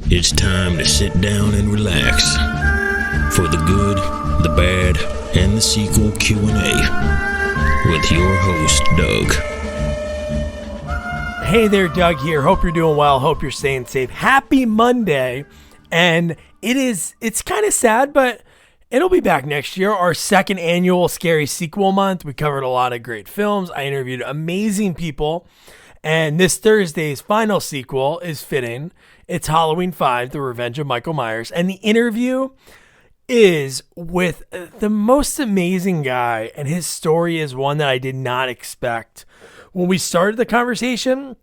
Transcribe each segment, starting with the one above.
It's time to sit down and relax for the good, the bad, and the sequel Q&A with your host, Doug. Hey there, Doug here. Hope you're doing well. Hope you're staying safe. Happy Monday. And it's kind of sad, but it'll be back next year. Our second annual Scary Sequel Month. We covered a lot of great films. I interviewed amazing people. And this Thursday's final sequel is fitting. It's Halloween 5, The Revenge of Michael Myers. And the interview is with the most amazing guy. And his story is one that I did not expect. When we started the conversation,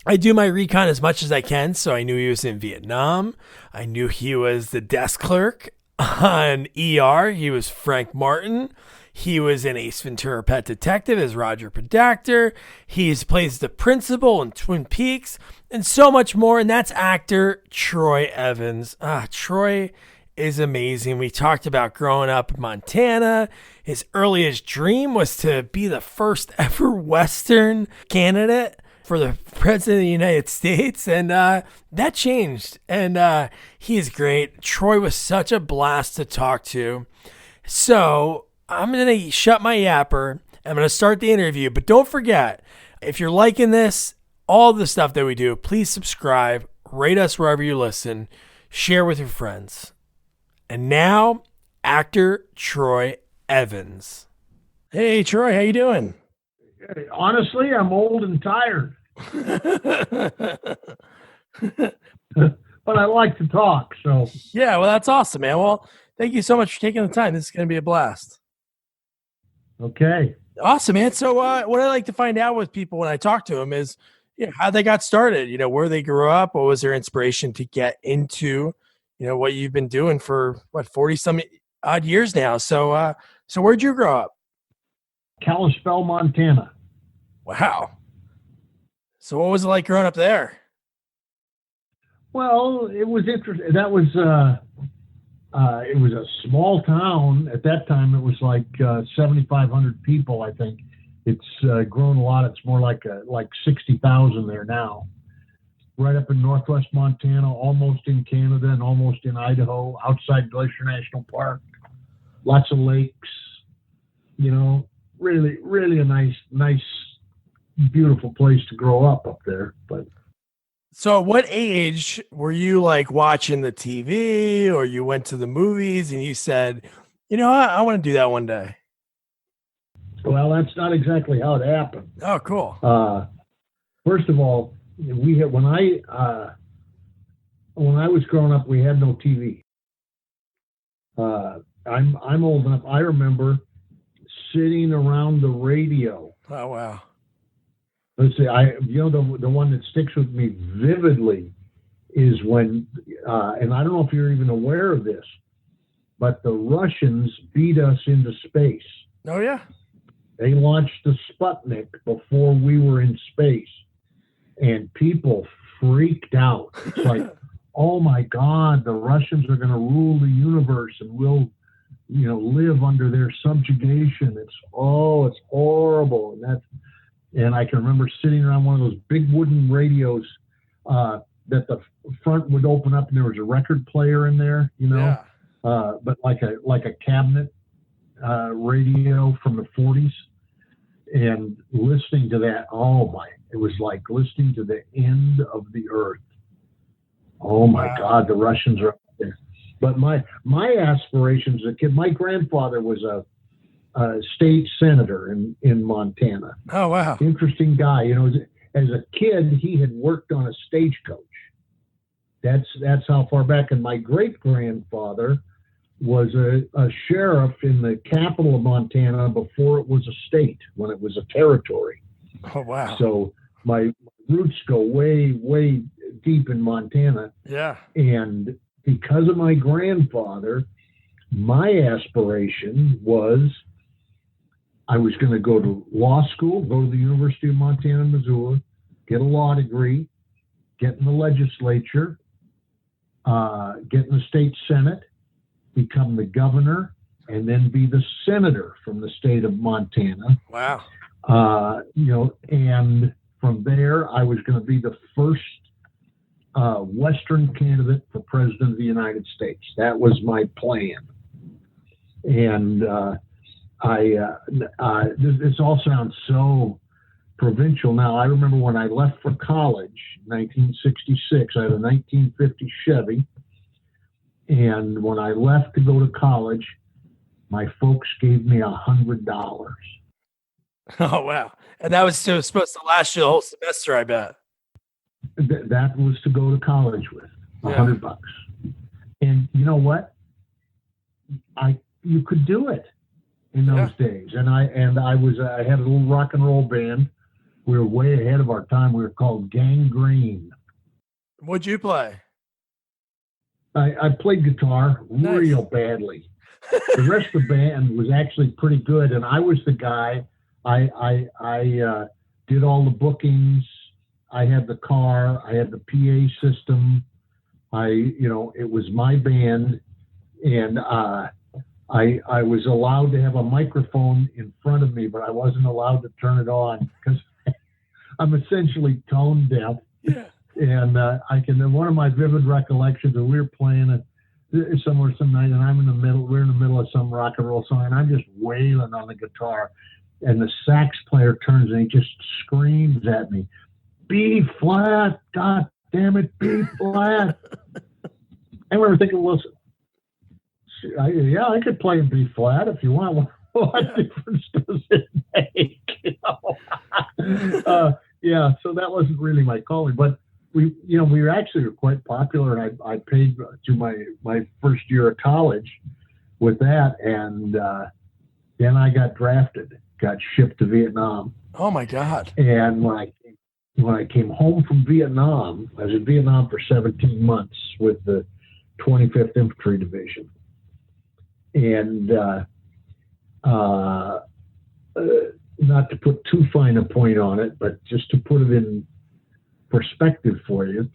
I do my recon as much as I can. So I knew he was in Vietnam. I knew he was the desk clerk on ER. He was Frank Martin. He was in Ace Ventura Pet Detective as Roger Predactor. He plays the principal in Twin Peaks and so much more. And that's actor Troy Evans. Troy is amazing. We talked about growing up in Montana. His earliest dream was to be the first ever Western candidate for the president of the United States. And that changed. And he is great. Troy was such a blast to talk to. So I'm going to shut my yapper. I'm going to start the interview. But don't forget, if you're liking this, all the stuff that we do, please subscribe, rate us wherever you listen, share with your friends. And now, actor Troy Evans. Hey, Troy, how you doing? Honestly, I'm old and tired. But I like to talk, so. Yeah, well, that's awesome, man. Well, thank you so much for taking the time. This is going to be a blast. Okay. Awesome, man. So what I like to find out with people when I talk to them is, how they got started, where they grew up, what was their inspiration to get into, what you've been doing for, 40-some odd years now. So where'd you grow up? Kalispell, Montana. Wow. So what was it like growing up there? Well, it was interesting. That was, it was a small town. At that time, it was like 7,500 people, I think. It's grown a lot. It's more like 60,000 there now. Right up in northwest Montana, almost in Canada and almost in Idaho, outside Glacier National Park. Lots of lakes. Really, really a nice, beautiful place to grow up there. But so at what age were you watching the TV, or you went to the movies and you said, I want to do that one day? Well, that's not exactly how it happened. Oh, cool. First of all, when I was growing up, we had no TV. I'm old enough. I remember sitting around the radio. Oh, wow. Let's see. The one that sticks with me vividly is when, and I don't know if you're even aware of this, but the Russians beat us into space. Oh, yeah. They launched the Sputnik before we were in space, and people freaked out. It's like, oh my God, the Russians are going to rule the universe, and we'll, live under their subjugation. It's horrible. And I can remember sitting around one of those big wooden radios that the front would open up, and there was a record player in there, Yeah. But like a cabinet radio from the 40s, and listening to that. It was like listening to the end of the earth. Oh my God, the Russians are up there. But my aspirations as a kid, my grandfather was a state senator in Montana. Oh, wow. Interesting guy. As a kid, he had worked on a stagecoach. That's how far back. And my great grandfather was a sheriff in the capital of Montana before it was a state, when it was a territory. Oh, wow. So my roots go way, way deep in Montana. Yeah. And because of my grandfather, my aspiration was I was going to go to law school, go to the University of Montana, Missoula, get a law degree, get in the legislature, get in the state senate, become the governor, and then be the senator from the state of Montana. Wow. And from there, I was going to be the first Western candidate for president of the United States. That was my plan. And this all sounds so provincial now. I remember when I left for college, 1966, I had a 1950 Chevy. And when I left to go to college, my folks gave me $100. Oh, wow. And that was supposed to last you the whole semester, I bet. That was to go to college with, $100. And you know what? You could do it in those days. And I had a little rock and roll band. We were way ahead of our time. We were called Gangrene. What'd you play? I played guitar real badly. The rest of the band was actually pretty good, and I was the guy. I did all the bookings. I had the car. I had the PA system. It was my band, and I was allowed to have a microphone in front of me, but I wasn't allowed to turn it on because I'm essentially tone deaf. Yeah. And one of my vivid recollections is we were playing somewhere some night, and we're in the middle of some rock and roll song, and I'm just wailing on the guitar, and the sax player turns and he just screams at me, B flat, God damn it, B flat. And we were thinking, well, I could play in B flat if you want. What difference does it make? So that wasn't really my calling, but we were actually quite popular, and I paid to my first year of college with that, and then I got drafted, got shipped to Vietnam. Oh my God! And when I came home from Vietnam, I was in Vietnam for 17 months with the 25th Infantry Division, and not to put too fine a point on it, but just to put it in perspective for you,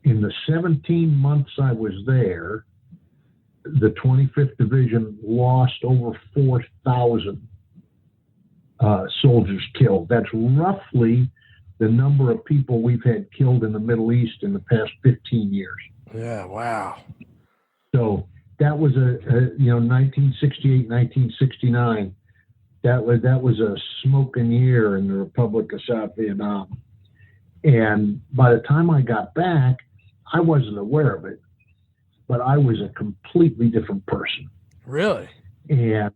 in the 17 months I was there, the 25th Division lost over 4,000 soldiers killed. That's roughly the number of people we've had killed in the Middle East in the past 15 years. Yeah, wow. So that was 1968, 1969. That was a smoking year in the Republic of South Vietnam. And by the time I got back, I wasn't aware of it, but I was a completely different person. Really? And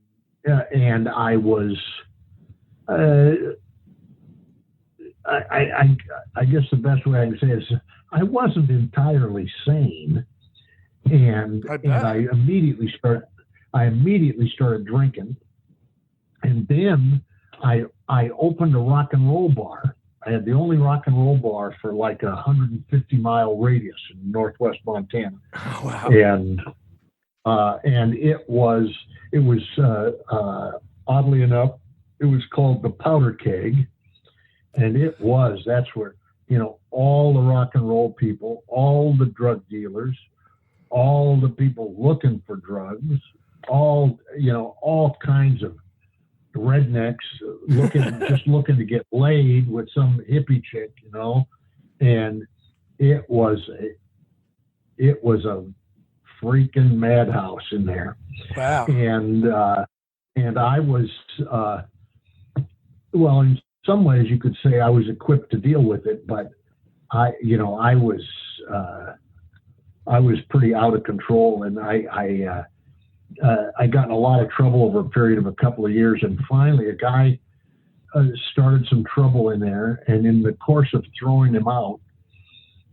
I was, I guess the best way I can say it is I wasn't entirely sane, and I immediately started drinking, and then I opened a rock and roll bar. I had the only rock and roll bar for like 150-mile radius in northwest Montana. Oh, wow. And it was oddly enough, it was called the Powder Keg, and that's where all the rock and roll people, all the drug dealers, all the people looking for drugs, all kinds of rednecks looking to get laid with some hippie chick, and it was a freaking madhouse in there. Wow. And I was in some ways you could say I was equipped to deal with it, but I was pretty out of control, and I got in a lot of trouble over a period of a couple of years, and finally a guy started some trouble in there, and in the course of throwing him out,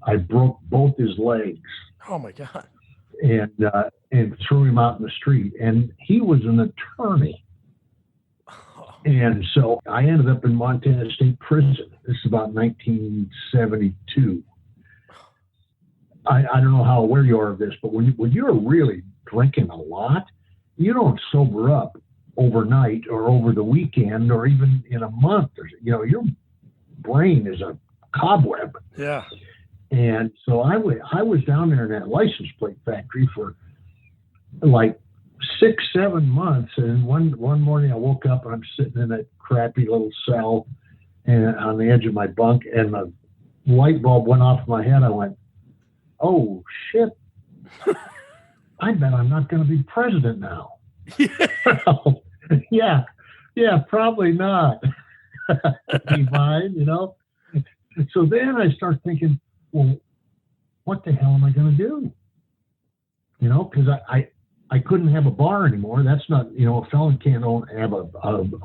I broke both his legs. Oh my God. And threw him out in the street, and he was an attorney. And so I ended up in Montana State Prison. This is about 1972. I don't know how aware you are of this, but when you're really drinking a lot, you don't sober up overnight or over the weekend or even in a month. Your brain is a cobweb. Yeah. And so I was down there in that license plate factory for like 6-7 months, and one morning I woke up and I'm sitting in that crappy little cell and on the edge of my bunk, and the light bulb went off in my head. I went, oh shit, I bet I'm not going to be president now. yeah, probably not. Be fine, So then I start thinking, well, what the hell am I going to do? Because I couldn't have a bar anymore. That's not, a felon can't have a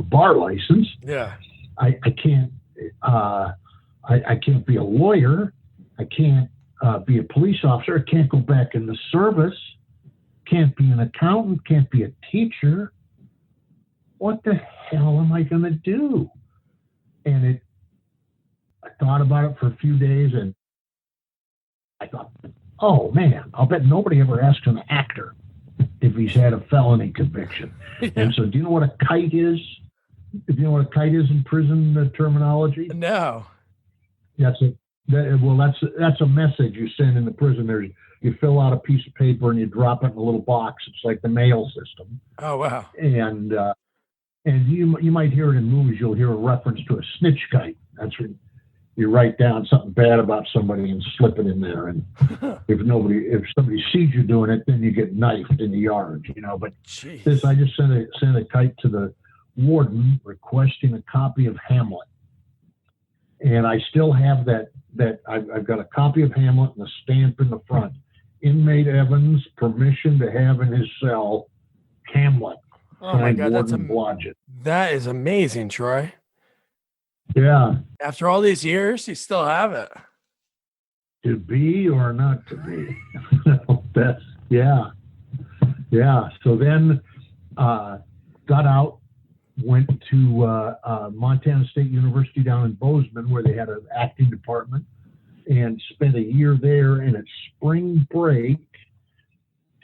bar license. Yeah. I can't, I can't be a lawyer. I can't be a police officer. I can't go back in the service. Can't be an accountant. Can't be a teacher. What the hell am I going to do? And I thought about it for a few days, and I thought, oh man, I'll bet nobody ever asks an actor if he's had a felony conviction. Yeah. And so, do you know what a kite is? Do you know what a kite is in prison terminology? No. That's a message you send in the prison. You fill out a piece of paper and you drop it in a little box. It's like the mail system. Oh wow. And you might hear it in movies. You'll hear a reference to a snitch kite. That's when you write down something bad about somebody and slip it in there. And if somebody sees you doing it, then you get knifed in the yard. But Jeez. I just sent a kite to the warden requesting a copy of Hamlet. And I still have that I've got a copy of Hamlet and a stamp in the front. Inmate Evans, permission to have in his cell Hamlet. Oh my God, Blodgett. That is amazing, Troy. Yeah. After all these years, you still have it. To be or not to be. Yeah. So then got out, went to Montana State University down in Bozeman, where they had an acting department, and spent a year there. And at spring break,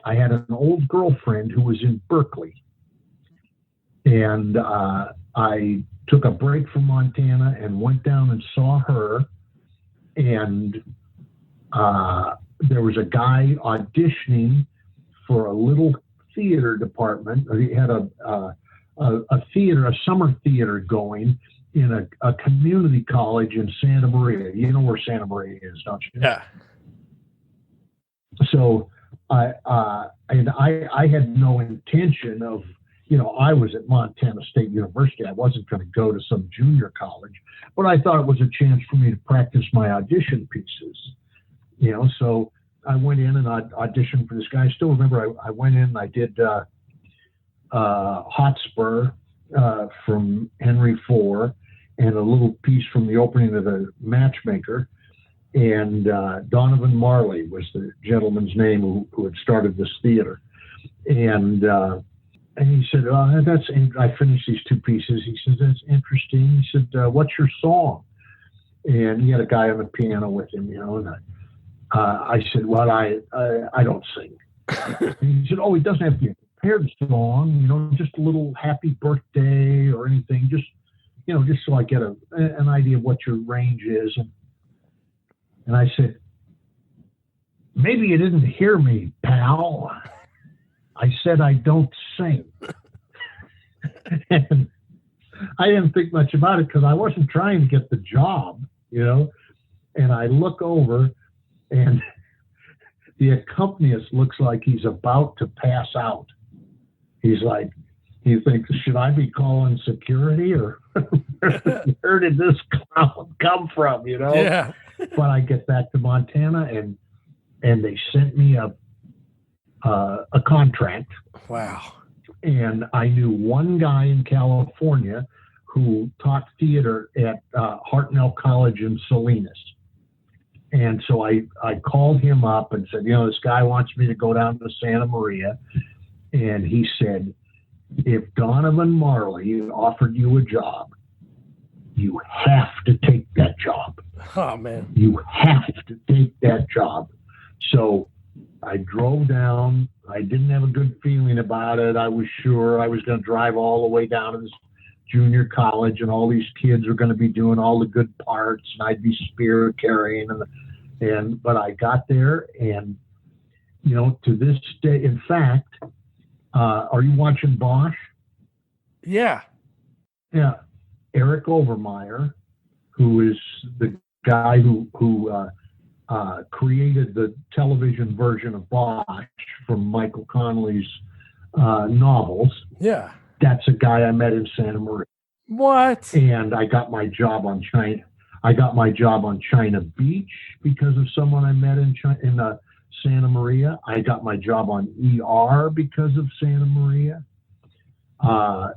I had an old girlfriend who was in Berkeley. And I took a break from Montana and went down and saw her. And there was a guy auditioning for a little theater department. He had a summer theater going in a community college in Santa Maria. You know where Santa Maria is, don't you? Yeah. So I had no intention of, I was at Montana State University. I wasn't going to go to some junior college, but I thought it was a chance for me to practice my audition pieces. So I went in and I auditioned for this guy. I still remember I went in and I did Hotspur from Henry IV and a little piece from the opening of The Matchmaker. And Donovan Marley was the gentleman's name who had started this theater. And he said, I finished these two pieces. He said, that's interesting. He said, what's your song? And he had a guy on the piano with him, and I said, well, I don't sing. And he said, oh, it doesn't have to be a prepared song, just a little happy birthday or anything, just so I get an idea of what your range is. And I said, maybe you didn't hear me, pal. I said, I don't sing. And I didn't think much about it because I wasn't trying to get the job, And I look over and the accompanist looks like he's about to pass out. He's like, he thinks, should I be calling security or where did this clown come from, Yeah. But I get back to Montana and they sent me a contract. Wow. And I knew one guy in California who taught theater at Hartnell College in Salinas. And so I called him up and said, this guy wants me to go down to Santa Maria. And he said, if Donovan Marley offered you a job, you have to take that job. Oh, man. You have to take that job. So I drove down. I didn't have a good feeling about it. I was sure I was going to drive all the way down to this junior college and all these kids were going to be doing all the good parts and I'd be spear carrying but I got there and, to this day, in fact, are you watching Bosch? Yeah. Yeah. Eric Overmeyer, who is the guy who created the television version of Bosch from Michael Connelly's novels. Yeah. That's a guy I met in Santa Maria. What? And I got my job on China. I got my job on China Beach because of someone I met in Santa Maria. I got my job on ER because of Santa Maria. And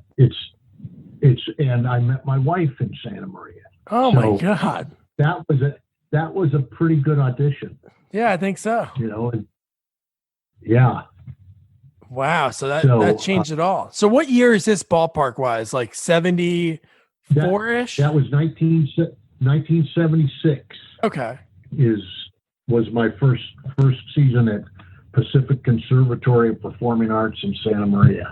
I met my wife in Santa Maria. Oh my God. That was a pretty good audition. Yeah, I think so. And yeah. Wow. So that changed it all. So what year is this ballpark wise? Like 74-ish? That was 1976. Okay. Was my first season at Pacific Conservatory of Performing Arts in Santa Maria.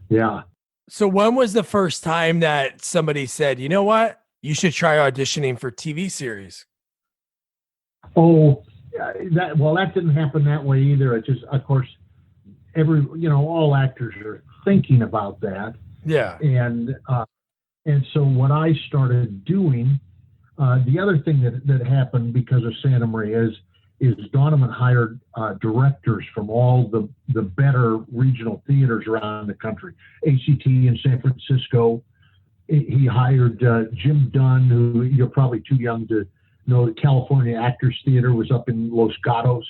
Yeah. So when was the first time that somebody said, you know what? You should try auditioning for TV series? Oh, that didn't happen that way either. It just, of course, all actors are thinking about that. Yeah. And so what I started doing, the other thing that happened because of Santa Maria is Donovan hired directors from all the better regional theaters around the country. ACT in San Francisco. He hired Jim Dunn, who you're probably too young to know. The California Actors Theater was up in Los Gatos,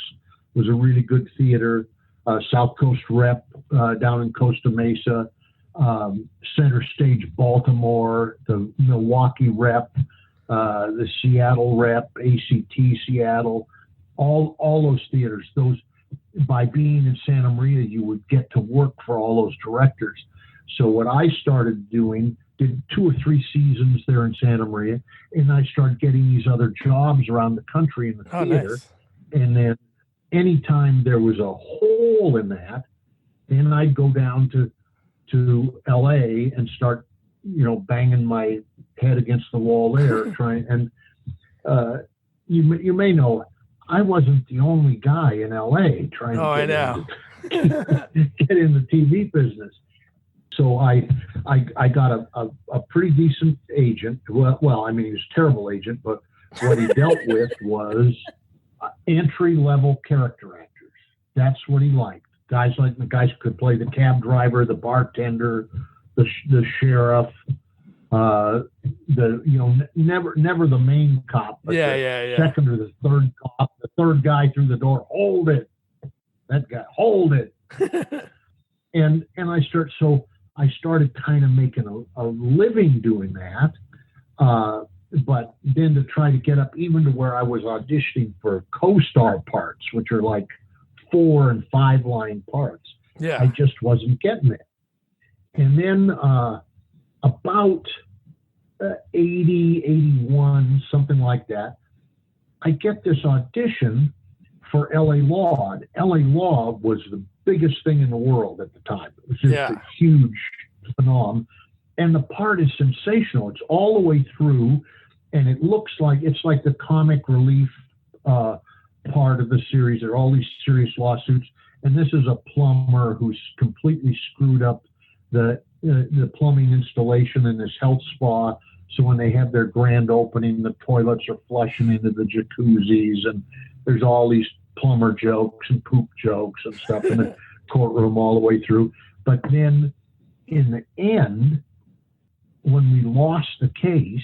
was a really good theater. South Coast Rep down in Costa Mesa. Center Stage Baltimore, the Milwaukee Rep, the Seattle Rep, ACT Seattle, all those theaters. Those, by being in Santa Maria, you would get to work for all those directors. So what I started doing, did 2 or 3 seasons there in Santa Maria, and I started getting these other jobs around the country in the theater. Nice. And then anytime there was a hole in that, then I'd go down to LA and start, banging my head against the wall there, trying. And you may know, I wasn't the only guy in LA trying to get in the TV business. So I got a pretty decent agent. Well, I mean, he was a terrible agent, but what he dealt with was entry-level character actors. That's what he liked. Guys who could play the cab driver, the bartender, the sheriff, never the main cop, but the second or the third cop, the third guy through the door. Hold it, that guy, hold it. and I started kind of making a living doing that. But then to try to get up even to where I was auditioning for co-star parts, which are like 4 and 5 line parts. Yeah. I just wasn't getting it. And then about 80, 81, something like that, I get this audition for LA Law. And LA Law was the biggest thing in the world at the time. It was just a huge phenomenon. And the part is sensational. It's all the way through, and it looks like it's like the comic relief part of the series. There are all these serious lawsuits, and this is a plumber who's completely screwed up the plumbing installation in this health spa. So when they have their grand opening, the toilets are flushing into the jacuzzis, and there's all these plumber jokes and poop jokes and stuff in the courtroom all the way through. But then in the end, when we lost the case,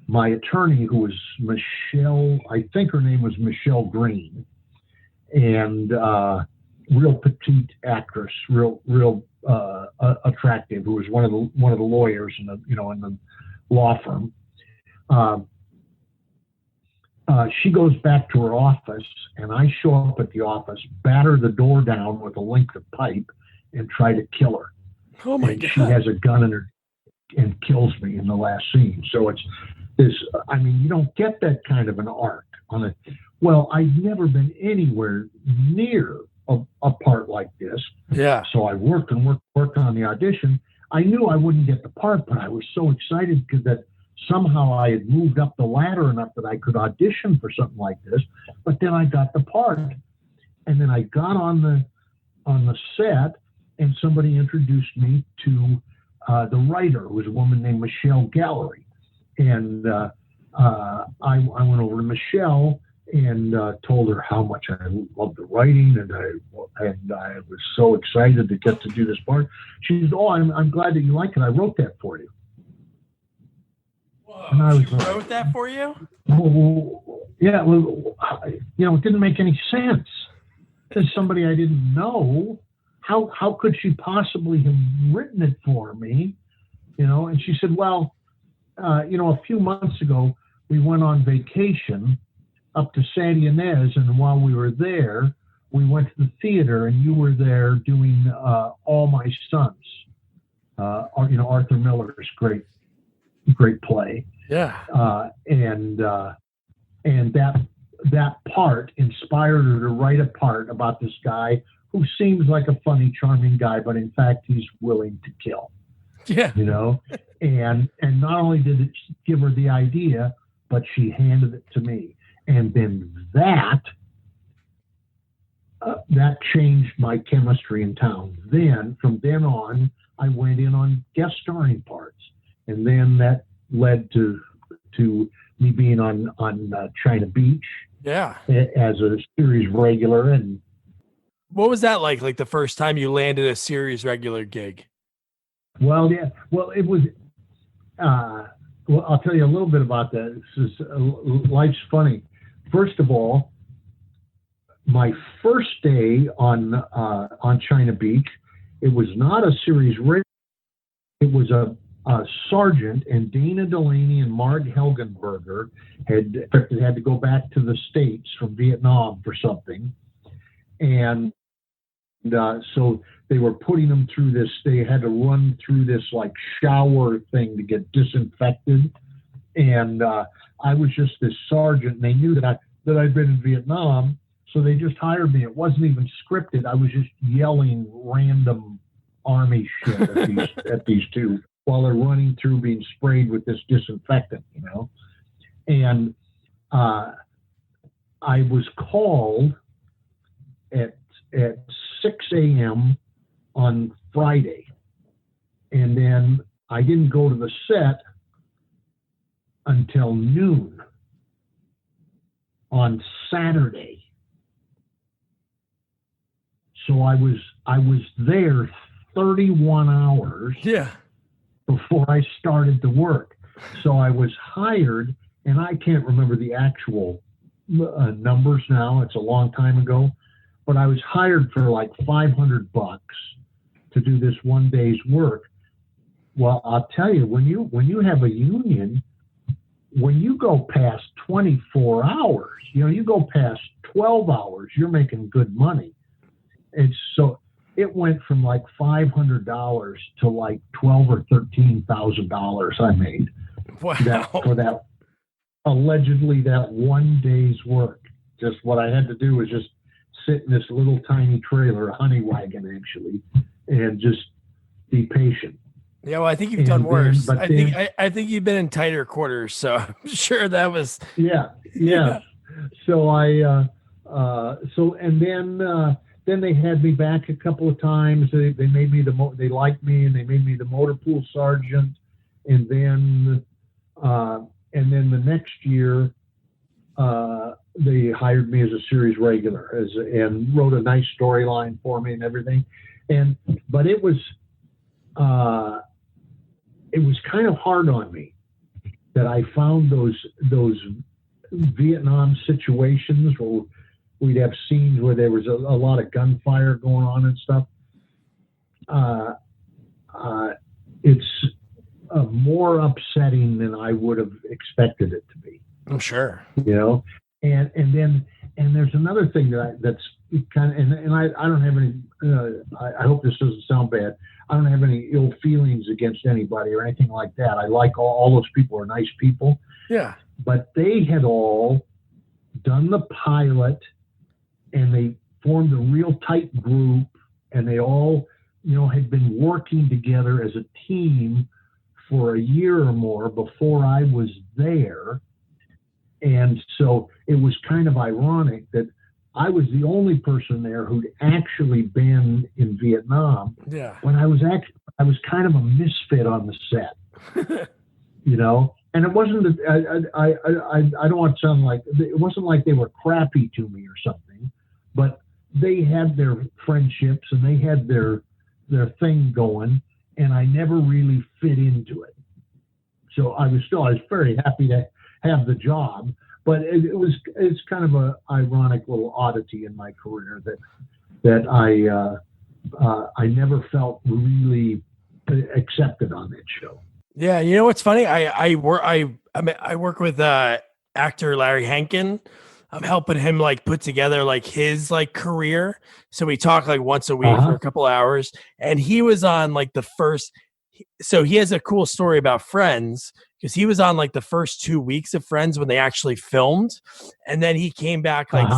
my attorney, who was Michelle, I think her name was Michelle Green, and real petite actress, real attractive, who was one of the lawyers in the law firm. She goes back to her office, and I show up at the office, batter the door down with a length of pipe, and try to kill her. Oh my God! She has a gun in her and kills me in the last scene. So it's this. I mean, you don't get that kind of an arc on it. Well, I've never been anywhere near a part like this. Yeah. So I worked on the audition. I knew I wouldn't get the part, but I was so excited because that somehow I had moved up the ladder enough that I could audition for something like this. But then I got the part, and then I got on the set, and somebody introduced me to the writer, who was a woman named Michelle Gallery. And I went over to Michelle, and told her how much I loved the writing, and I was so excited to get to do this part. She said, "Oh, I'm glad that you like it. I wrote that for you." Whoa, And I was she like, wrote that for you? well, yeah, well, it didn't make any sense. As somebody I didn't know, how could she possibly have written it for me? And she said, well, a few months ago, we went on vacation up to Santa Ynez, and while we were there, we went to the theater, and you were there doing All My Sons, Arthur Miller's great play. Yeah. And that part inspired her to write a part about this guy who seems like a funny, charming guy, but in fact, he's willing to kill. Yeah. And not only did it give her the idea, but she handed it to me. And then that changed my chemistry in town. Then, from then on, I went in on guest starring parts. And then that led to me being on China Beach. Yeah. As a series regular. And what was that like? Like the first time you landed a series regular gig? Well, yeah. Well, it was. I'll tell you a little bit about that. Life's funny. First of all, my first day on China Beach, it was not a series regular. It was a sergeant, and Dana Delaney and Marg Helgenberger had to go back to the States from Vietnam for something. And so they were putting them through this, they had to run through this like shower thing to get disinfected. And I was just this sergeant, and they knew that I'd been in Vietnam. So they just hired me. It wasn't even scripted. I was just yelling random Army shit at these two while they're running through being sprayed with this disinfectant, And I was called at 6 a.m. on Friday. And then I didn't go to the set until noon on Saturday. So I was there 31 hours. Yeah. Before I started to work. So I was hired, and I can't remember the actual numbers now. It's a long time ago, but I was hired for like $500 to do this one day's work. Well, I'll tell you, when you have a union, when you go past 24 hours, you go past 12 hours, you're making good money. And so it went from like $500 to like $12,000 or $13,000 I made. Wow. For that allegedly that one day's work. Just what I had to do was just sit in this little tiny trailer, a honey wagon actually, and just be patient. Yeah, well, I think you've done worse. I think you've been in tighter quarters, so I'm sure that was. Yeah. So then they had me back a couple of times. They made me they liked me, and they made me the motor pool sergeant. And then the next year, they hired me as a series regular and wrote a nice storyline for me and everything. But it was kind of hard on me that I found those Vietnam situations where we'd have scenes where there was a lot of gunfire going on and stuff. It's more upsetting than I would have expected it to be. I'm sure. And then there's another thing that's kind of, and I don't have any. I hope this doesn't sound bad. I don't have any ill feelings against anybody or anything like that. I like all those people are nice people. Yeah. But they had all done the pilot, and they formed a real tight group, and they all, had been working together as a team for a year or more before I was there. And so it was kind of ironic that I was the only person there who'd actually been in Vietnam. Yeah. When I was kind of a misfit on the set, and it wasn't. I don't want to sound like it wasn't like they were crappy to me or something, but they had their friendships and they had their thing going, and I never really fit into it. So I was very happy to have the job, but it's kind of a ironic little oddity in my career that I never felt really accepted on that show. Yeah, you know what's funny? I work with actor Larry Hankin. I'm helping him like put together like his like career. So we talk like once a week for a couple hours, and he was on like the first. So he has a cool story about Friends because he was on like the first 2 weeks of Friends when they actually filmed, and then he came back like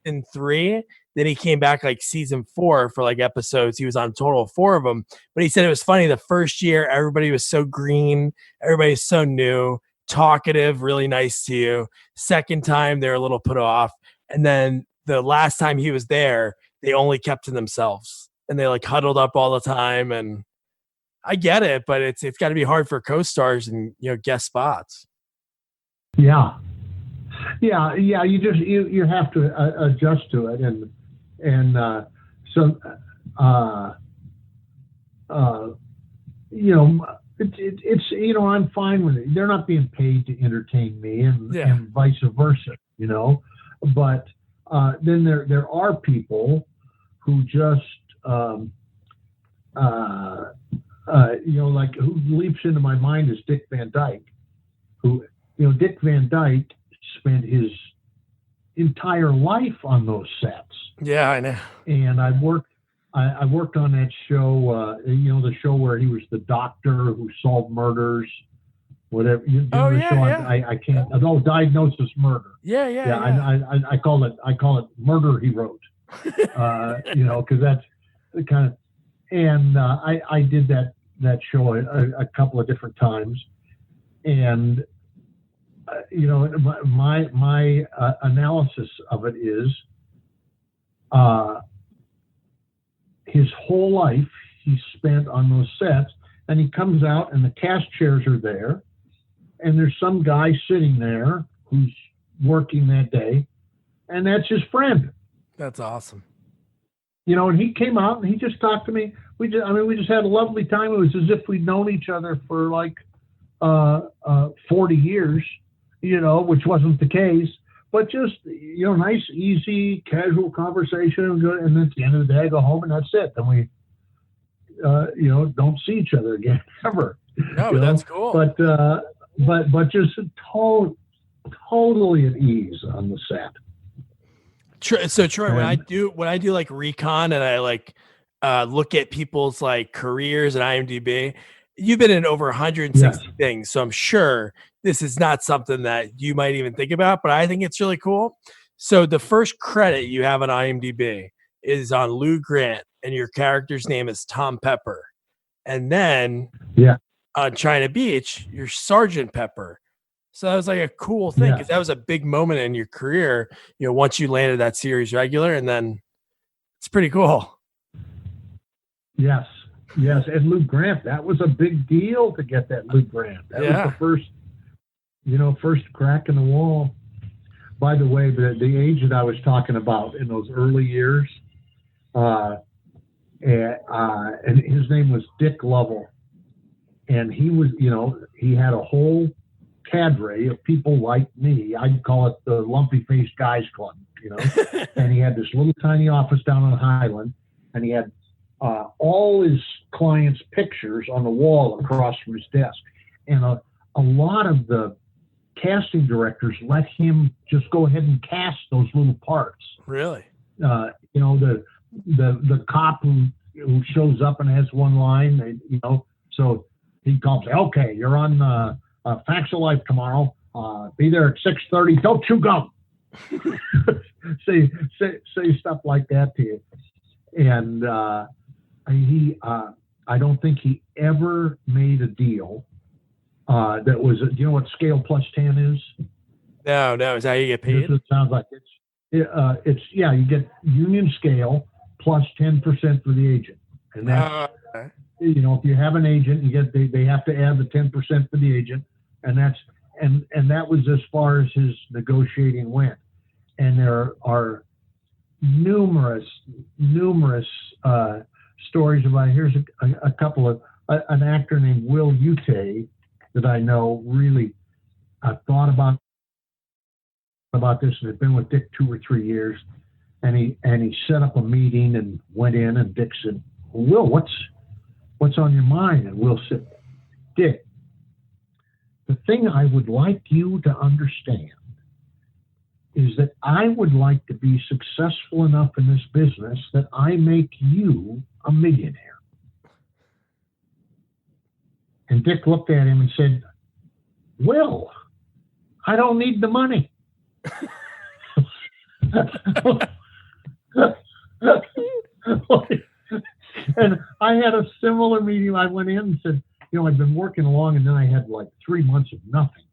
season 3. Then he came back like season 4 for like episodes. He was on a total of 4 of them. But he said it was funny. The first year, everybody was so green. Everybody's so new, talkative, really nice to you. Second time, they're a little put off. And then the last time he was there, they only kept to themselves. And they like huddled up all the time. And I get it, but it's got to be hard for co-stars and, you know, guest spots. Yeah. You have to adjust to it, and so you know, it's you know, I'm fine with it. They're not being paid to entertain me, and vice versa, you know. But then there are people who just you know, like who leaps into my mind is Dick Van Dyke, who, you know, Dick Van Dyke spent his entire life on those sets. Yeah, I know. And I worked on that show, you know, the show where he was the doctor who solved murders, whatever. I can't. Oh, Diagnosis Murder. Yeah. I call it Murder He Wrote. You know, because that's the kind of. And I did that show a couple of different times, and you know, my analysis of it is his whole life he spent on those sets, and he comes out and the cast chairs are there, and there's some guy sitting there who's working that day, and that's his friend. That's awesome. You know, and he came out and he just talked to me. We just had a lovely time. It was as if we'd known each other for like 40 years, you know, which wasn't the case. But just, you know, nice, easy, casual conversation, and then at the end of the day, I go home and that's it. Then we, you know, don't see each other again ever. No, but that's cool. But just totally at ease on the set. So Troy, when I do like recon and I like look at people's like careers and IMDb, you've been in over 160 things. So I'm sure this is not something that you might even think about, but I think it's really cool. So the first credit you have on IMDb is on Lou Grant, and your character's name is Tom Pepper. And then on China Beach, you're Sergeant Pepper. So that was like a cool thing because that was a big moment in your career, you know, once you landed that series regular, and then it's pretty cool. Yes. And Lou Grant, that was a big deal to get that Lou Grant. That was the first crack in the wall. By the way, the age that I was talking about in those early years, and his name was Dick Lovell. And he was, you know, he had a whole cadre of people like me. I'd call it the lumpy faced guys club, you know. And he had this little tiny office down on Highland, and he had all his clients' pictures on the wall across from his desk. And a lot of the casting directors let him just go ahead and cast those little parts. Really? You know, the cop who shows up and has one line, you know, so he calls, okay, you're on Facts of Life tomorrow. Be there at 6:30. Don't chew gum. say stuff like that to you. And I don't think he ever made a deal that was. Do you know what scale plus 10 is? No. Is that how you get paid? It sounds like it's you get union scale plus 10% for the agent, and that's you know, if you have an agent, you get they have to add the 10% for the agent, and and that was as far as his negotiating went. And there are numerous stories about it. Here's a couple of an actor named Will Ute that I know really thought about this and had been with Dick 2 or 3 years, and he set up a meeting and went in, and Dick said, "Will, what's on your mind?" And Will said, "Dick, the thing I would like you to understand is that I would like to be successful enough in this business that I make you a millionaire." And Dick looked at him and said, "Will, I don't need the money." And I had a similar meeting. I went in and said, I'd been working along, and then I had like 3 months of nothing.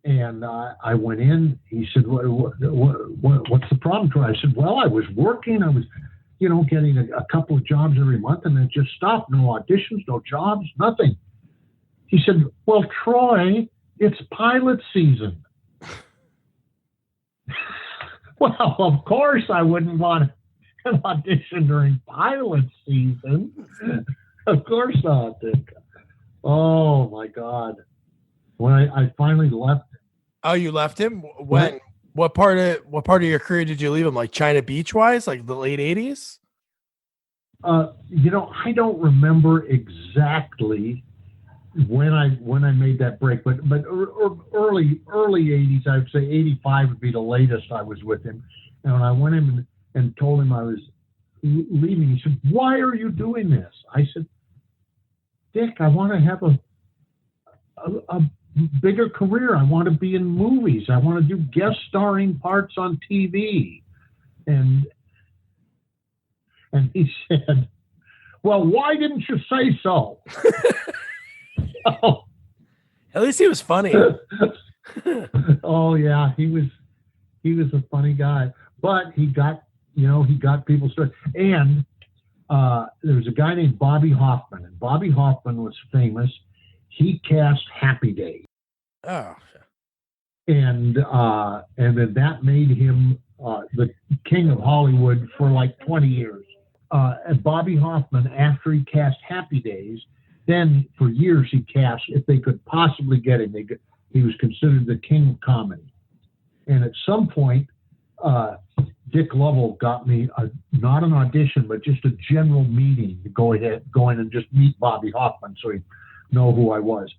And I went in. He said, what's the problem, Troy? I said, well, I was working. I was, getting a couple of jobs every month, and then it just stopped. No auditions, no jobs, nothing. He said, well, Troy, it's pilot season. Well, of course I wouldn't want an audition during pilot season. Of course not, Dick. Oh, my God. When I finally left. Oh, you left him? When? What part of your career did you leave him? Like China Beach wise, like the late 80s? I don't remember exactly when I made that break, but early 80s, I would say 85 would be the latest I was with him. And when I went in and told him I was leaving, he said, "Why are you doing this?" I said, "Dick, I want to have a bigger career. I want to be in movies. I want to do guest starring parts on TV." And he said, "Well, why didn't you say so?" Oh. At least he was funny. Oh yeah, he was a funny guy, but he got people started. And there was a guy named Bobby Hoffman, and Bobby Hoffman was famous. He cast Happy Days. Oh. And then that made him the king of Hollywood for like 20 years. And Bobby Hoffman, after he cast Happy Days, then for years he cast, if they could possibly get him, he was considered the king of comedy. And at some point, Dick Lovell got me not an audition, but just a general meeting to go in and just meet Bobby Hoffman so he'd know who I was.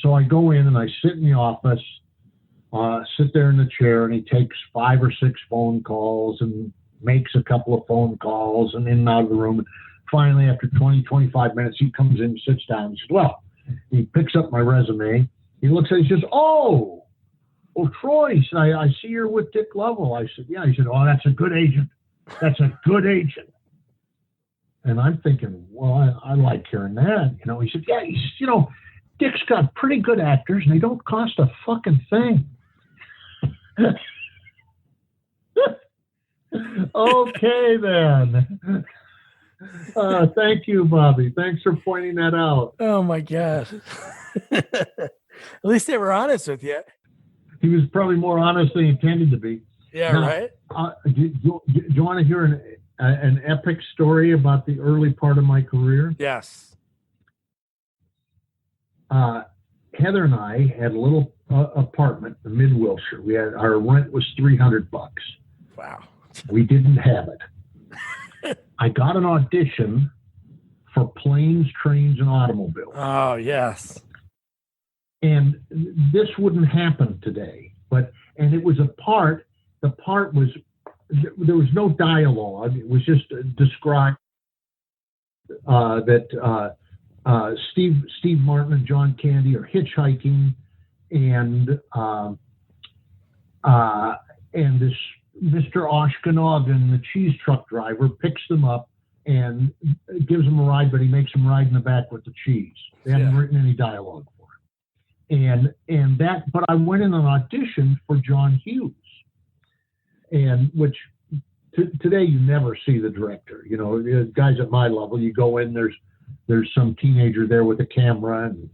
So I go in and I sit in the office, sit there in the chair, and he takes 5 or 6 phone calls and makes a couple of phone calls and in and out of the room. And finally, after 20, 25 minutes, he comes in, sits down, and says, well, he picks up my resume. He looks at it, he says, oh, Troy, he said, I see you're with Dick Lovell. I said, yeah. He said, oh, that's a good agent. That's a good agent. And I'm thinking, well, I like hearing that. He said, yeah, Dick's got pretty good actors, and they don't cost a fucking thing. Okay, then. Thank you, Bobby. Thanks for pointing that out. Oh, my gosh. At least they were honest with you. He was probably more honest than he intended to be. Yeah, now, right? Do you want to hear an epic story about the early part of my career? Yes. Heather and I had a little apartment in mid-Wilshire. Our rent was $300. Wow. We didn't have it. I got an audition for Planes, Trains, and Automobiles. Oh, yes. And this wouldn't happen today. And it was the part was, there was no dialogue. It was just described that Steve Martin and John Candy are hitchhiking, and this Mr. Oshkonagan, the cheese truck driver, picks them up and gives them a ride, but he makes them ride in the back with the cheese. They haven't written any dialogue for it. But I went in an audition for John Hughes, and which today you never see the director. Guys at my level, you go in, there's some teenager there with a camera, and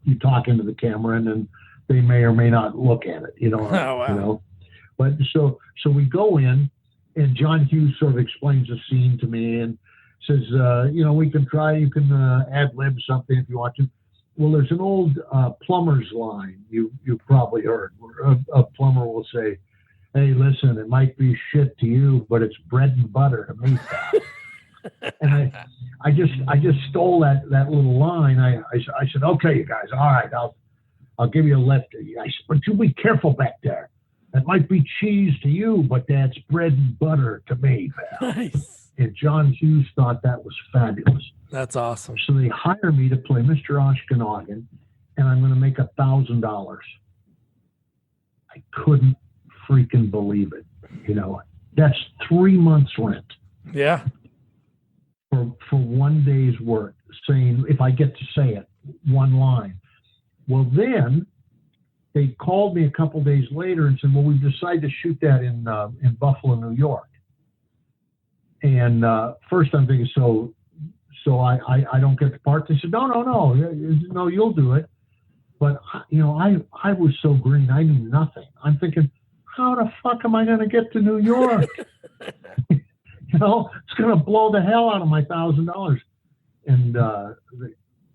you talk into the camera, and then they may or may not look at it. Oh, wow. You know. But so we go in, and John Hughes sort of explains the scene to me and says, we can try. You can ad-lib something if you want to. Well, there's an old plumber's line you've probably heard. Where a plumber will say, "Hey, listen, it might be shit to you, but it's bread and butter to me, pal." And I just stole that little line. I said, "Okay, you guys, all right, I'll give you a lift." I said, "But you be careful back there. That might be cheese to you, but that's bread and butter to me, pal." Nice. And John Hughes thought that was fabulous. That's awesome. So they hire me to play Mr. Oshkonagan, and I'm going to make $1,000. I couldn't freaking believe it. That's 3 months' rent. Yeah. For 1 day's work, saying, if I get to say it, one line. Well, then they called me a couple days later and said, "Well, we've decided to shoot that in Buffalo, New York." And first I'm thinking, so I don't get the part. They said, no, you'll do it. But I was so green, I knew nothing. I'm thinking, how the fuck am I going to get to New York? It's going to blow the hell out of my $1,000. And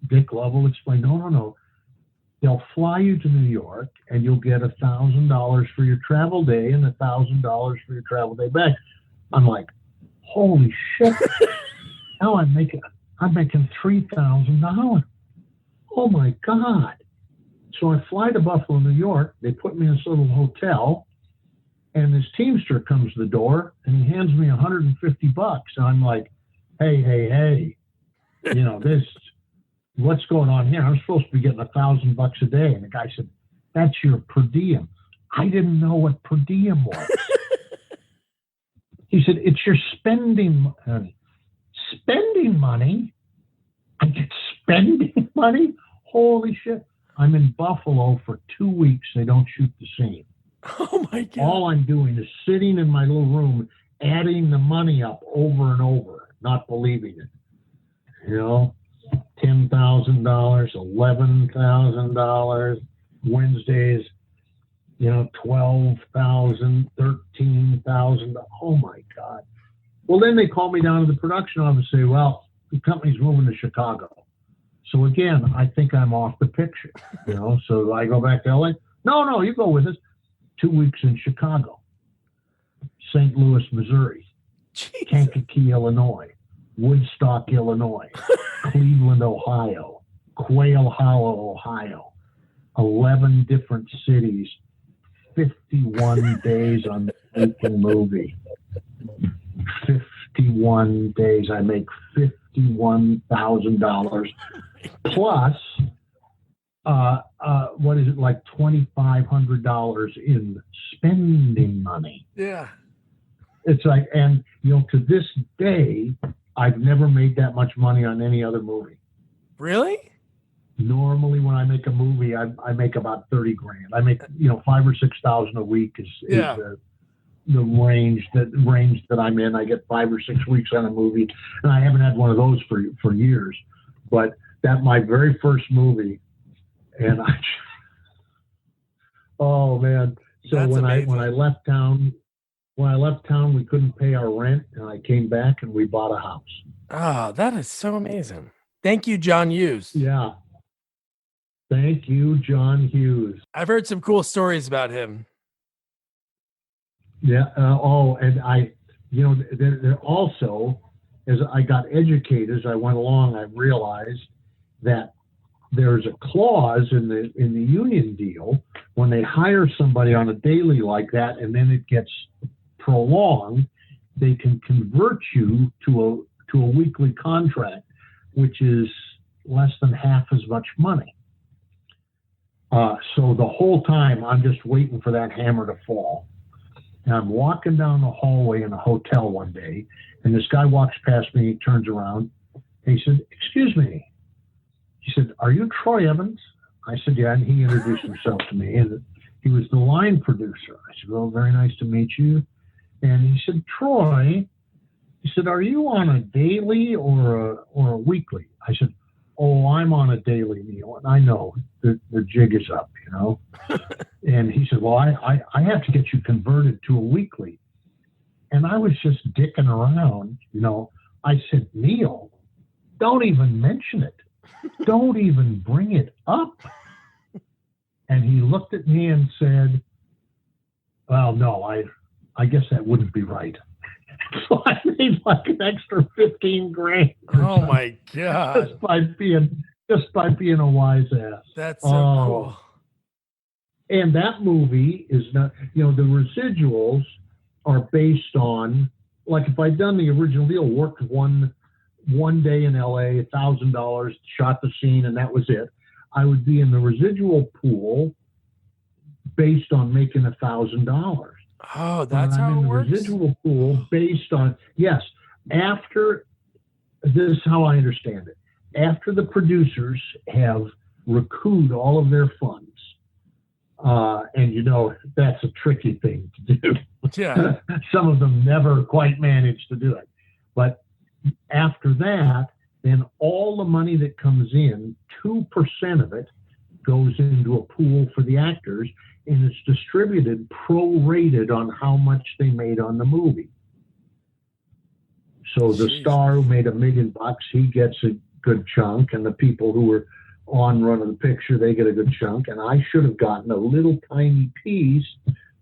Dick Lovell explained, no. They'll fly you to New York, and you'll get $1,000 for your travel day and $1,000 for your travel day back. I'm like, holy shit! Now I'm making $3,000. Oh my God! So I fly to Buffalo, New York. They put me in this little hotel, and this Teamster comes to the door, and he hands me $150. And I'm like, hey, this. What's going on here? I'm supposed to be getting $1,000 a day. And the guy said, "That's your per diem." I didn't know what per diem was. He said, "It's your spending money." Spending money? I get spending money? Holy shit. I'm in Buffalo for 2 weeks. They don't shoot the scene. Oh my God. All I'm doing is sitting in my little room, adding the money up over and over, not believing it. $10,000, $11,000, Wednesdays, $12,000, $13,000. Oh my God. Well, then they call me down to the production office and say, "Well, the company's moving to Chicago." So again, I think I'm off the picture, So I go back to LA. No, you go with us. 2 weeks in Chicago, St. Louis, Missouri, Jeez. Kankakee, Illinois, Woodstock, Illinois, Cleveland, Ohio, Quail Hollow, Ohio, 11 different cities, 51 days on making movie. 51 days. I make $51,000 plus, what is it, like $2,500 in spending money. Yeah. It's like, and to this day, I've never made that much money on any other movie. Really? Normally, when I make a movie, I make about $30,000. I make $5,000 or $6,000 a week is the range that I'm in. I get 5 or 6 weeks on a movie, and I haven't had one of those for years. But that my very first movie, and oh man! So That's when amazing. I left town. When I left town, we couldn't pay our rent, and I came back and we bought a house. Oh, that is so amazing. Thank you, John Hughes. Yeah. Thank you, John Hughes. I've heard some cool stories about him. Yeah. And there also, as I got educated, as I went along, I realized that there's a clause in the union deal when they hire somebody on a daily like that, and then it gets prolonged, they can convert you to a weekly contract, which is less than half as much money. So the whole time I'm just waiting for that hammer to fall. And I'm walking down the hallway in a hotel one day, and this guy walks past me, he turns around, and he said, "Excuse me." He said, "Are you Troy Evans?" I said, "Yeah," and he introduced himself to me, and he was the line producer. I said, "Well, very nice to meet you." And he said, "Troy," he said, "are you on a daily or a weekly?" I said, "Oh, I'm on a daily meal, and I know the jig is up, you know." And he said, "Well, I have to get you converted to a weekly." And I was just dicking around, you know. I said, "Neil, don't even mention it. Don't even bring it up." And he looked at me and said, "Well, no, I guess that wouldn't be right." So I made like an extra 15 grand. Oh my God. Just by being a wise ass. That's so cool. And that movie is not, you know, the residuals are based on, like, if I'd done the original deal, worked one day in LA, $1,000, shot the scene, and that was it, I would be in the residual pool based on making $1,000. Oh, that's how it works. Residual pool based on, yes, after, this is how I understand it. After the producers have recouped all of their funds, and you know, that's a tricky thing to do. Yeah. Some of them never quite manage to do it. But after that, then all the money that comes in, 2% of it goes into a pool for the actors, and it's distributed prorated on how much they made on the movie. So the star who made $1 million, he gets a good chunk, and the people who were on run of the picture, they get a good chunk. And I should have gotten a little tiny piece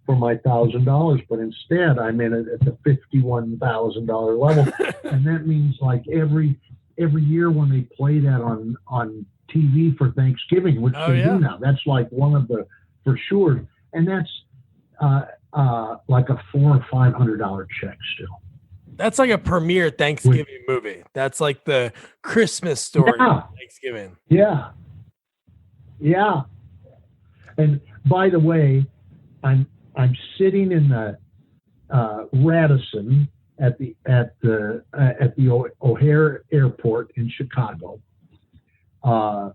for my $1,000, but instead I'm in it at the $51,000 level. And that means like every year when they play that on TV for Thanksgiving, which they do now, that's like one of the, for sure. And that's like a $400 or $500 check still. That's like a premiere Thanksgiving movie. That's like the Christmas story of Thanksgiving. Yeah. Yeah. And by the way, I'm sitting in the Radisson at the O'Hare Airport in Chicago, and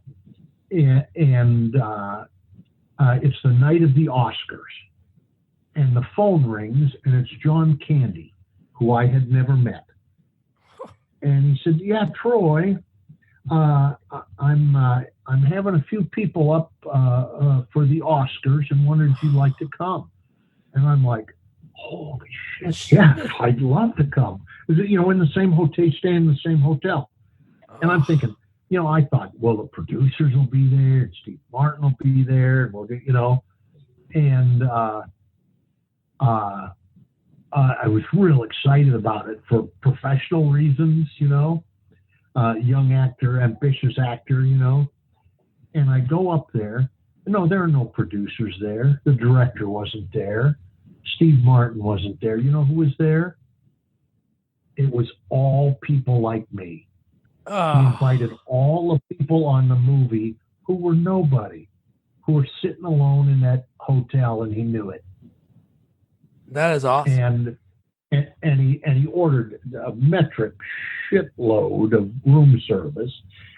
it's the night of the Oscars, and the phone rings, and it's John Candy, who I had never met. And he said, "Yeah, Troy, I'm having a few people up for the Oscars and wondered if you'd like to come." And I'm like, "Holy shit, yeah, I'd love to come." You know, in the same hotel, stay in the same hotel. And I'm thinking, you know, I thought, well, the producers will be there, and Steve Martin will be there, and we'll get, you know, and I was real excited about it for professional reasons, you know, young actor, ambitious actor, you know. And I go up there. No, there are no producers there. The director wasn't there. Steve Martin wasn't there. You know who was there? It was all people like me. He invited all the people on the movie who were nobody, who were sitting alone in that hotel, and he knew it. That is awesome. And he ordered a metric shitload of room service.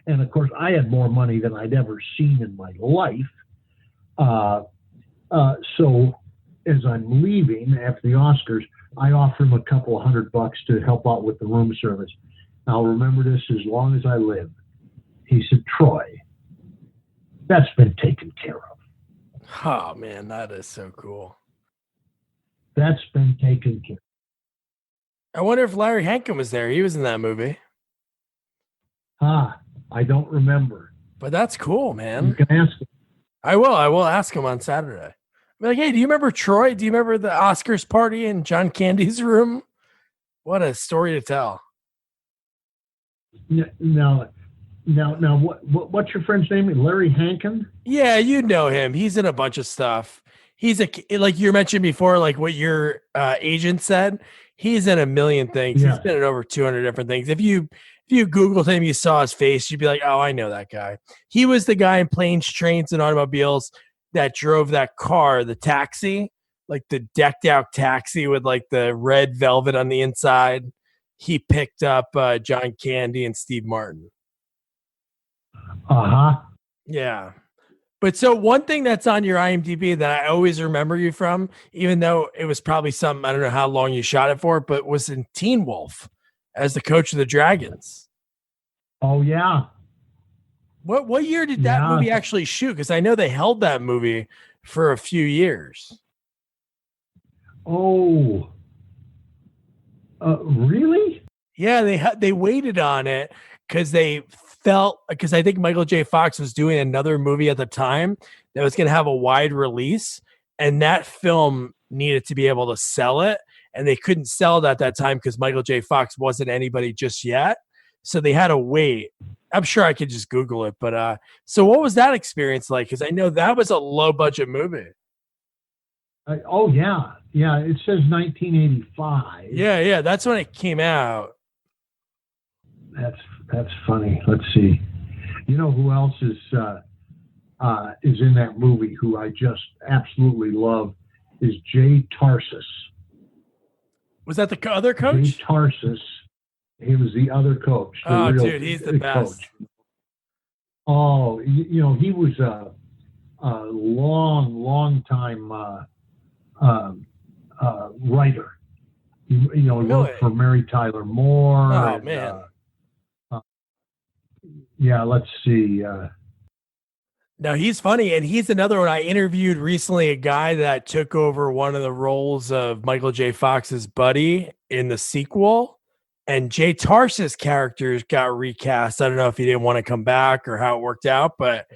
And of course, I had more money than I'd ever seen in my life. So as I'm leaving after the Oscars, I offer him a couple of $100 to help out with the room service. I'll remember this as long as I live. He said, "Troy, that's been taken care of." Oh man, that is so cool. That's been taken care of. I wonder if Larry Hankin was there. He was in that movie. I don't remember. But that's cool, man. You can ask him. I will ask him on Saturday. I'm like, hey, do you remember Troy? Do you remember the Oscars party in John Candy's room? What a story to tell. Now, what's your friend's name? Larry Hankin? Yeah, you know him. He's in a bunch of stuff. He's like you mentioned before, like what your agent said. He's in a million things. Yeah. He's been in over 200 different things. If you Googled him, you saw his face, you'd be like, "Oh, I know that guy." He was the guy in Planes, Trains, and Automobiles that drove that car, the taxi, like the decked out taxi with like the red velvet on the inside. He picked up John Candy and Steve Martin. Yeah. But so one thing that's on your IMDb that I always remember you from, even though it was probably something, I don't know how long you shot it for, but was in Teen Wolf as the coach of the Dragons. Oh, yeah. What year did that Yeah. movie actually shoot? Because I know they held that movie for a few years. Oh, really? Yeah, they waited on it because they felt, because I think Michael J. Fox was doing another movie at the time that was going to have a wide release, and that film needed to be able to sell it, and they couldn't sell it at that time because Michael J. Fox wasn't anybody just yet, so they had to wait. I'm sure I could just Google it, but so what was that experience like? Because I know that was a low budget movie. Oh yeah, yeah. It says 1985. Yeah, that's when it came out. That's funny. Let's see. You know who else is in that movie? Who I just absolutely love is Jay Tarsus. Was that the other coach? Jay Tarsus. He was the other coach. Oh, dude, he's the best. Coach. Oh, he was a long time writer. He worked for Mary Tyler Moore. Oh, man. Yeah, let's see. No, he's funny, and he's another one. I interviewed recently a guy that took over one of the roles of Michael J. Fox's buddy in the sequel, and Jay Tarsus' characters got recast. I don't know if he didn't want to come back or how it worked out, but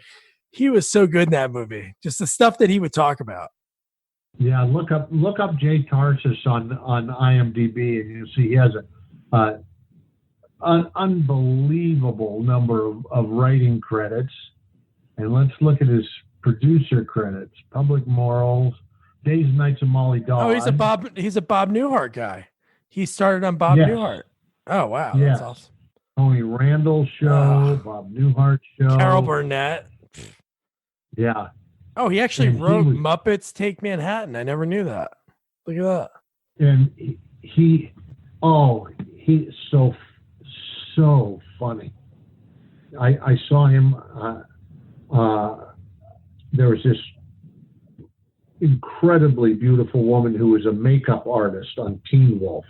he was so good in that movie. Just the stuff that he would talk about. Yeah, look up Jay Tarsus on IMDb, and you'll see he has an unbelievable number of writing credits. And let's look at his producer credits: Public Morals, Days and Nights of Molly Dodge. Oh, he's a Bob Newhart guy. He started on Bob Newhart. Oh wow, that's awesome. Tony Randall Show, Bob Newhart Show, Carol Burnett. Yeah. Oh, he actually wrote Muppets Take Manhattan. I never knew that. Look at that. And he's so funny. I saw him. There was this incredibly beautiful woman who was a makeup artist on Teen Wolf.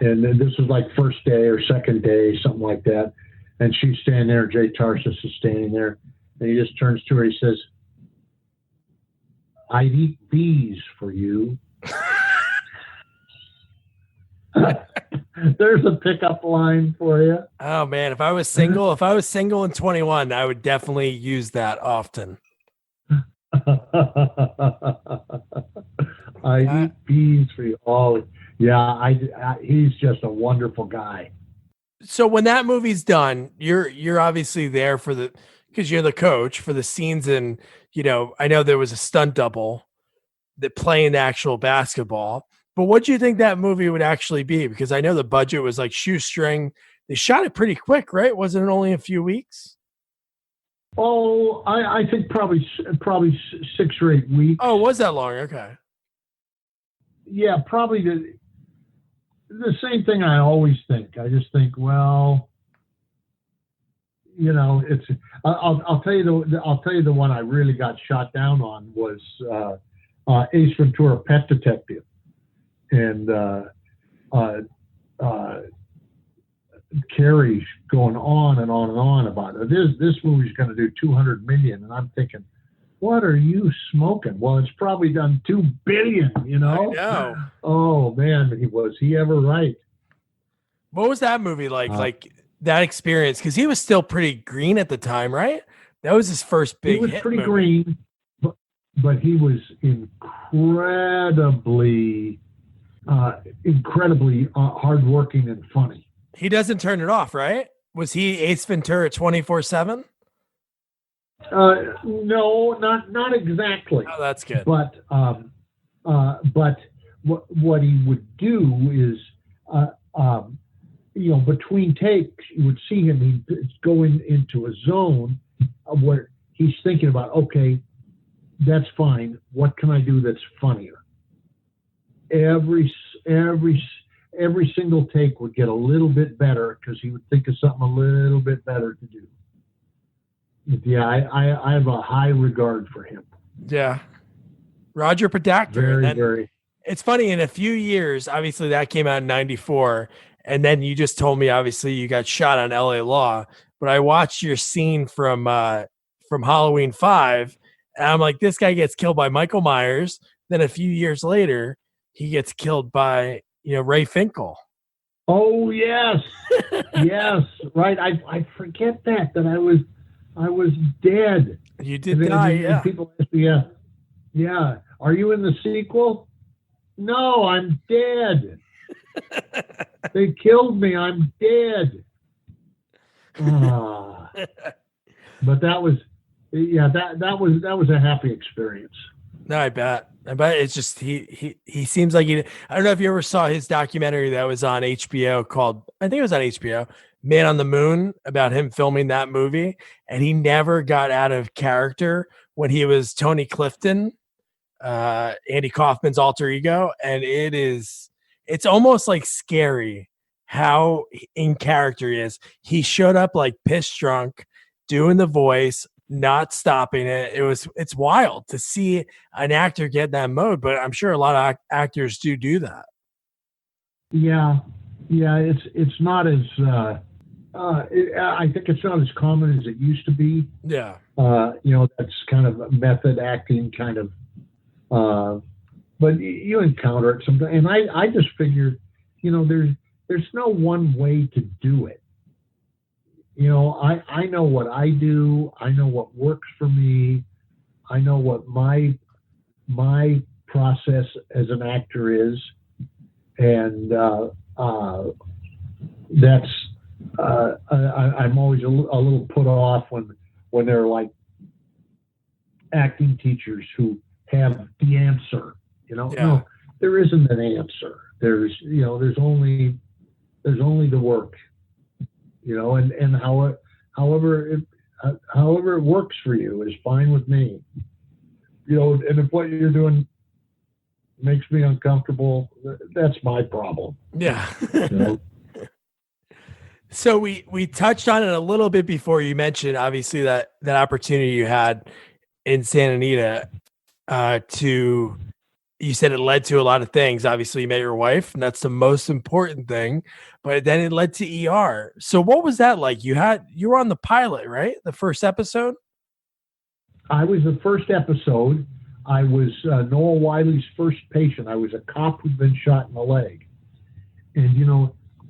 And then this was like first day or second day, something like that. And she's standing there, Jay Tarsus is standing there, and he just turns to her, he says, "I'd eat bees for you." There's a pickup line for you. Oh man, if I was single and 21, I would definitely use that often. I eat bees for you. Oh, yeah, he's just a wonderful guy. So when that movie's done, you're obviously there because you're the coach for the scenes, and I know there was a stunt double that playing the actual basketball. But what do you think that movie would actually be? Because I know the budget was like shoestring. They shot it pretty quick, right? Wasn't it only a few weeks? Oh, I think probably 6 or 8 weeks. Oh, was that long? Okay. Yeah, probably the same thing I always think. I just think, well, it's. I'll tell you the one I really got shot down on was Ace Ventura Pet Detective. And Carrie's going on and on and on about it. This movie's going to do $200 million, and I'm thinking, what are you smoking? Well, it's probably done $2 billion. I know. Oh man, was he ever right? What was that movie like? Like that experience, because he was still pretty green at the time, right? That was his first big. He was pretty green, but he was incredibly hardworking and funny. He doesn't turn it off, right? Was he Ace Ventura 24/7? No, not exactly. Oh, that's good. But what he would do is, between takes, you would see him. He'd go into a zone where he's thinking about, okay, that's fine. What can I do that's funnier? Every single take would get a little bit better because he would think of something a little bit better to do. But yeah, I have a high regard for him. Yeah, Roger Podacter. Very. It's funny, in a few years, obviously that came out in '94, And then you just told me, obviously, you got shot on LA Law, but I watched your scene from Halloween 5, and I'm like, this guy gets killed by Michael Myers. Then a few years later, he gets killed by, Ray Finkel. Oh, yes. Yes. Right. I forget that I was dead. You did die, yeah. And people ask me, yeah. Are you in the sequel? No, I'm dead. They killed me. I'm dead. But that was a happy experience. No, I bet it's just he seems like I don't know if you ever saw his documentary that was on HBO called, I think it was on HBO, Man on the Moon, about him filming that movie, and he never got out of character when he was Tony Clifton, Andy Kaufman's alter ego, and it's almost like scary how in character he is. He showed up like piss drunk, doing the voice, not stopping it. It's wild to see an actor get that mode, but I'm sure a lot of actors do that. Yeah. It's not as I think it's not as common as it used to be. Yeah. That's kind of method acting kind of, but you encounter it sometimes. And I just figure, there's no one way to do it. I know what I do. I know what works for me. I know what my process as an actor is. And that's, I'm always a little put off when they're like acting teachers who have the answer, Yeah. No, there isn't an answer. There's only the work, and however it works for you is fine with me, and if what you're doing makes me uncomfortable, that's my problem. Yeah. So we touched on it a little bit before. You mentioned obviously that opportunity you had in Santa Anita you said it led to a lot of things. Obviously you met your wife, and that's the most important thing, but then it led to ER. So what was that like? You were on the pilot, right? The first episode? I was the first episode. I was Noah Wiley's first patient. I was a cop who'd been shot in the leg. And,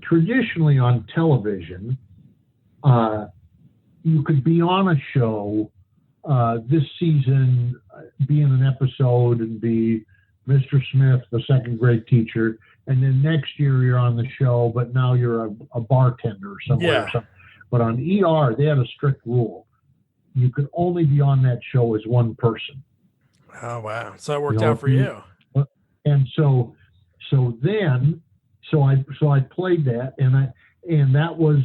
traditionally on television, you could be on a show this season, be in an episode and be Mr. Smith, the second grade teacher, and then next year you're on the show, but now you're a bartender or somewhere. Yeah. Or something. But on ER, they had a strict rule. You could only be on that show as one person. Oh, wow. So it worked out for you. And so I played that, and that was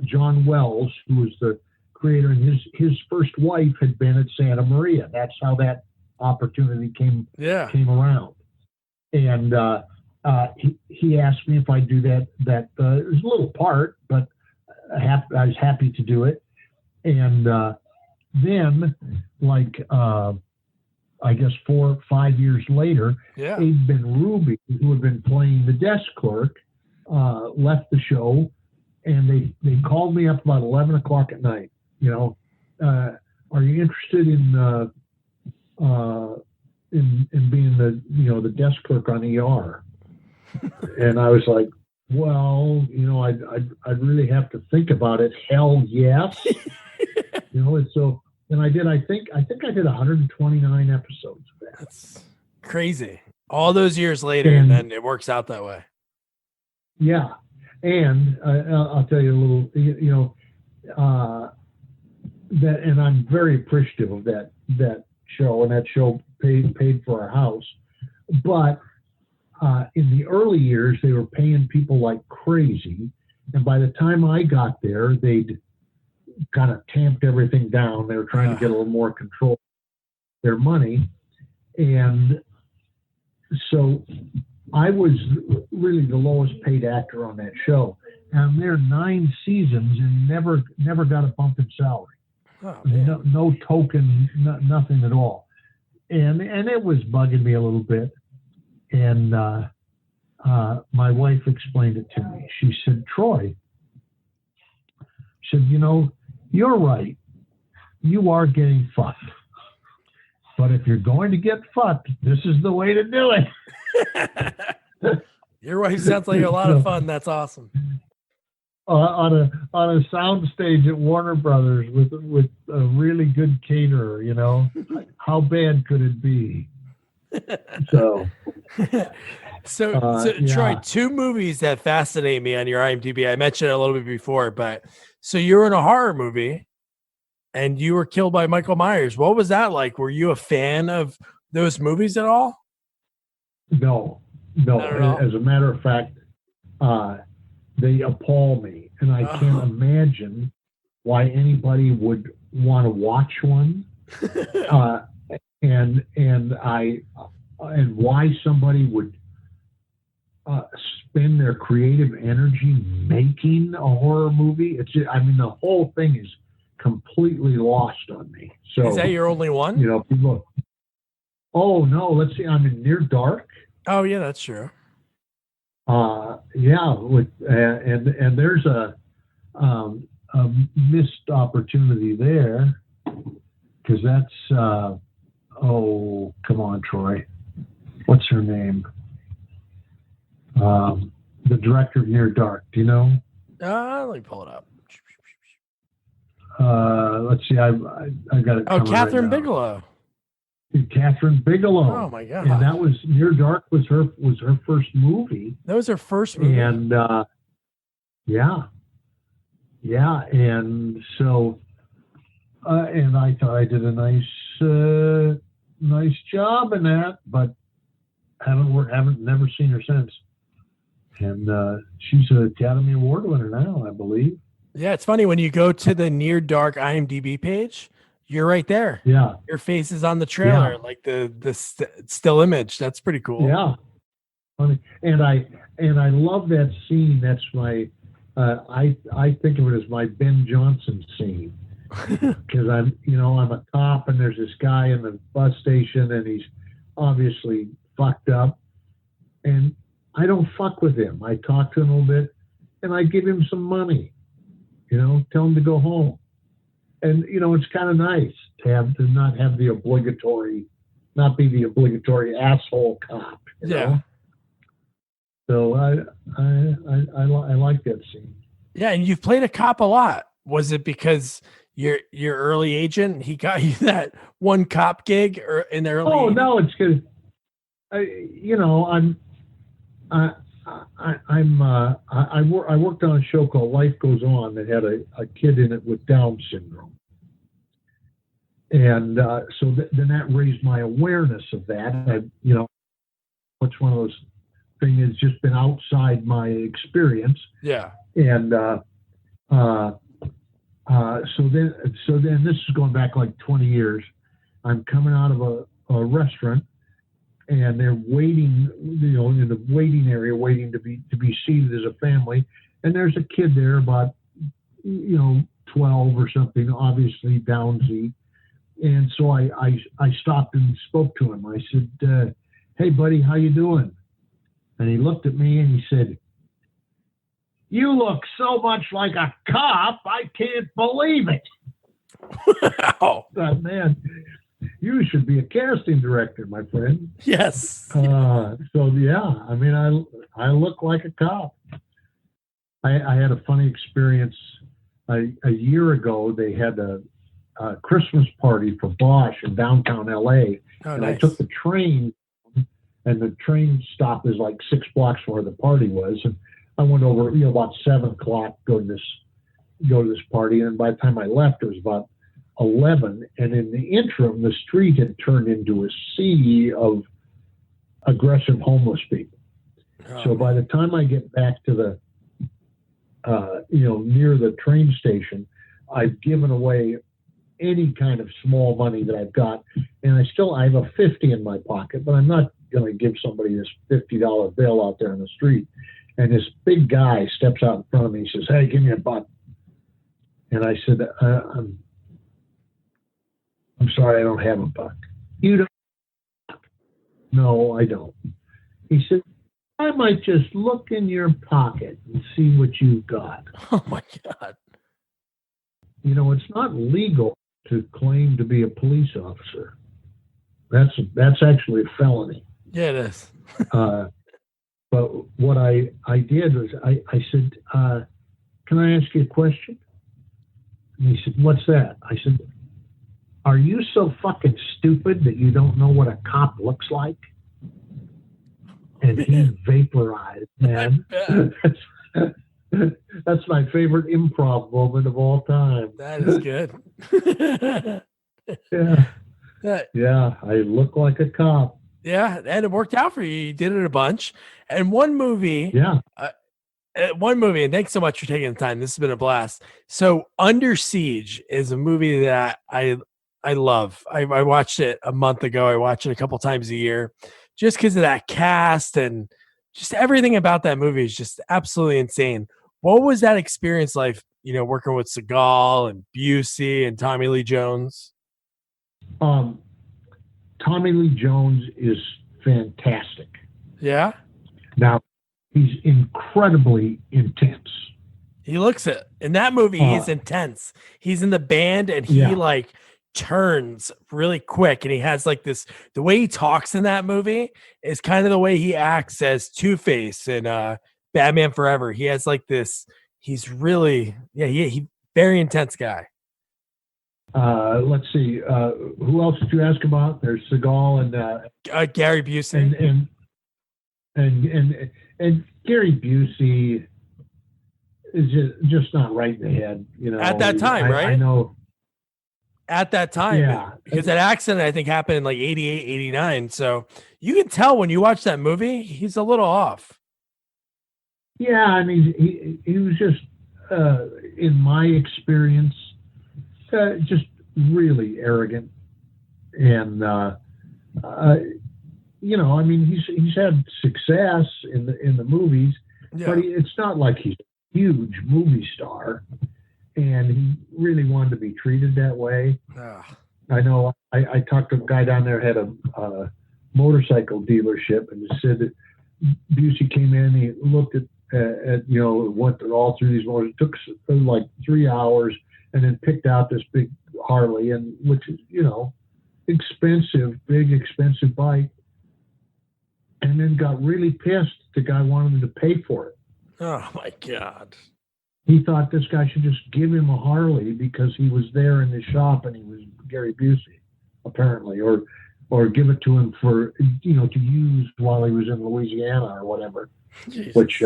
John Wells, who was the creator, and his first wife had been at Santa Maria. That's how that opportunity came around. And he asked me if I'd do that. It was a little part, but I was happy to do it. And then, I guess 4 or 5 years later, Abe Ben Ruby, who had been playing the desk clerk, left the show, and they called me up about 11 o'clock at night. Are you interested in being the desk clerk on ER? And I was like, well, I'd really have to think about it. Hell yes. And so. And I think I did 129 episodes of that. That's crazy. All those years later, and then it works out that way. Yeah. And I'll tell you a little, that, and I'm very appreciative of that show, and that show paid for our house. But in the early years, they were paying people like crazy. And by the time I got there, they'd kind of tamped everything down. They were trying to get a little more control of their money. And so I was really the lowest paid actor on that show. And I'm there 9 seasons and never got a bump in salary. Oh, no token, nothing at all. And it was bugging me a little bit. And my wife explained it to me. She said, Troy, she said, you're right. You are getting fucked. But if you're going to get fucked, this is the way to do it. Your wife sounds like a lot of fun. That's awesome. On a sound stage at Warner Brothers with a really good caterer, how bad could it be? So yeah. Troy, 2 movies that fascinate me on your IMDb. I mentioned it a little bit before, but so you were in a horror movie and you were killed by Michael Myers. What was that like? Were you a fan of those movies at all? No. As a matter of fact, they appall me, and I can't imagine why anybody would want to watch one, and why somebody would spend their creative energy making a horror movie. The whole thing is completely lost on me. So is that your only one? People. Oh no, let's see. I'm in Near Dark. Oh yeah, that's true. And there's a missed opportunity there because that's come on, Troy. What's her name? The director of Near Dark. Do you know? Let me pull it up. Let's see. I got it. Oh, Catherine Bigelow. Catherine Bigelow. Oh my God! And that was Near Dark was her first movie. That was her first movie. And and so and I thought I did a nice job in that, but never seen her since. And she's an Academy Award winner now, I believe. Yeah, it's funny when you go to the Near Dark IMDb page. You're right there. Yeah. Your face is on the trailer, like the still image. That's pretty cool. Yeah. Funny. And I love that scene. That's my I think of it as my Ben Johnson scene. Because I'm a cop and there's this guy in the bus station and he's obviously fucked up. And I don't fuck with him. I talk to him a little bit and I give him some money. Tell him to go home. And it's kind of nice to not be the obligatory asshole cop. Yeah. So I like that scene. Yeah, and you've played a cop a lot. Was it because your early agent he got you that one cop gig or in the early? Oh no, it's because I worked on a show called Life Goes On that had a kid in it with Down syndrome. And so then that raised my awareness of that. It's one of those things that's just been outside my experience. Yeah. And so then this is going back like 20 years. I'm coming out of a restaurant, and they're waiting, in the waiting area, waiting to be seated as a family. And there's a kid there about 12 or something, obviously Downsy. And so I stopped and spoke to him. I said, "Hey, buddy, how you doing?" And he looked at me and he said, "You look so much like a cop, I can't believe it." Wow. Man, you should be a casting director, my friend. Yes. So yeah, I look like a cop. I had a funny experience a year ago. They had a Christmas party for Bosch in downtown LA. Oh, and nice. I took the train, and the train stop is like 6 blocks from where the party was. And I went over, about 7 o'clock, go to this party. And by the time I left, it was about 11. And in the interim, the street had turned into a sea of aggressive homeless people. Oh, So by the time I get back to the, near the train station, I've given away any kind of small money that I've got, and I have a 50 in my pocket, but I'm not going to give somebody this $50 bill out there on the street. And this big guy steps out in front of me. He says, "Hey, give me a buck." And I said, I'm sorry, I don't have a buck. You don't? No, I don't. He said, I might just look in your pocket and see what you've got. Oh my God. You know, it's not legal to claim to be a police officer. That's actually a felony. Yeah, it is. But what I did was I said, can I ask you a question? And he said, what's that? I said, are you so fucking stupid that you don't know what a cop looks like? And he vaporized, man. That's my favorite improv moment of all time. That is good. Yeah, I look like a cop. Yeah, and it worked out for you. You did it a bunch. And one movie. Yeah. And thanks so much for taking the time. This has been a blast. So Under Siege is a movie that I love. I watched it a month ago. I watch it a couple times a year just because of that cast and just everything about that movie is just absolutely insane. What was that experience like, working with Seagal and Busey and Tommy Lee Jones? Tommy Lee Jones is fantastic. Yeah? Now, he's incredibly intense. He looks it. In that movie, he's intense. He's in the band and he turns really quick. And he has the way he talks in that movie is kind of the way he acts as Two-Face in Batman Forever. He has he's really, he very intense guy. Let's see. Who else did you ask about? There's Seagal and Gary Busey. And Gary Busey is just not right in the head. At that time, right? I know. At that time, yeah. Because that accident I think happened in 88, 89. So you can tell when you watch that movie, he's a little off. Yeah, I mean, he was just, in my experience, just really arrogant, and I mean, he's had success in the movies, but it's not like he's a huge movie star, and he really wanted to be treated that way. I know. I talked to a guy down there had a motorcycle dealership, and he said that Busey came in, he looked at went all through these motors. It took like 3 hours. And then picked out this big Harley, and which is, big expensive bike. And then got really pissed. The guy wanted him to pay for it. Oh my God. He thought this guy should just give him a Harley because he was there in the shop and he was Gary Busey, apparently, or give it to him for, to use while he was in Louisiana or whatever. Jesus. Which,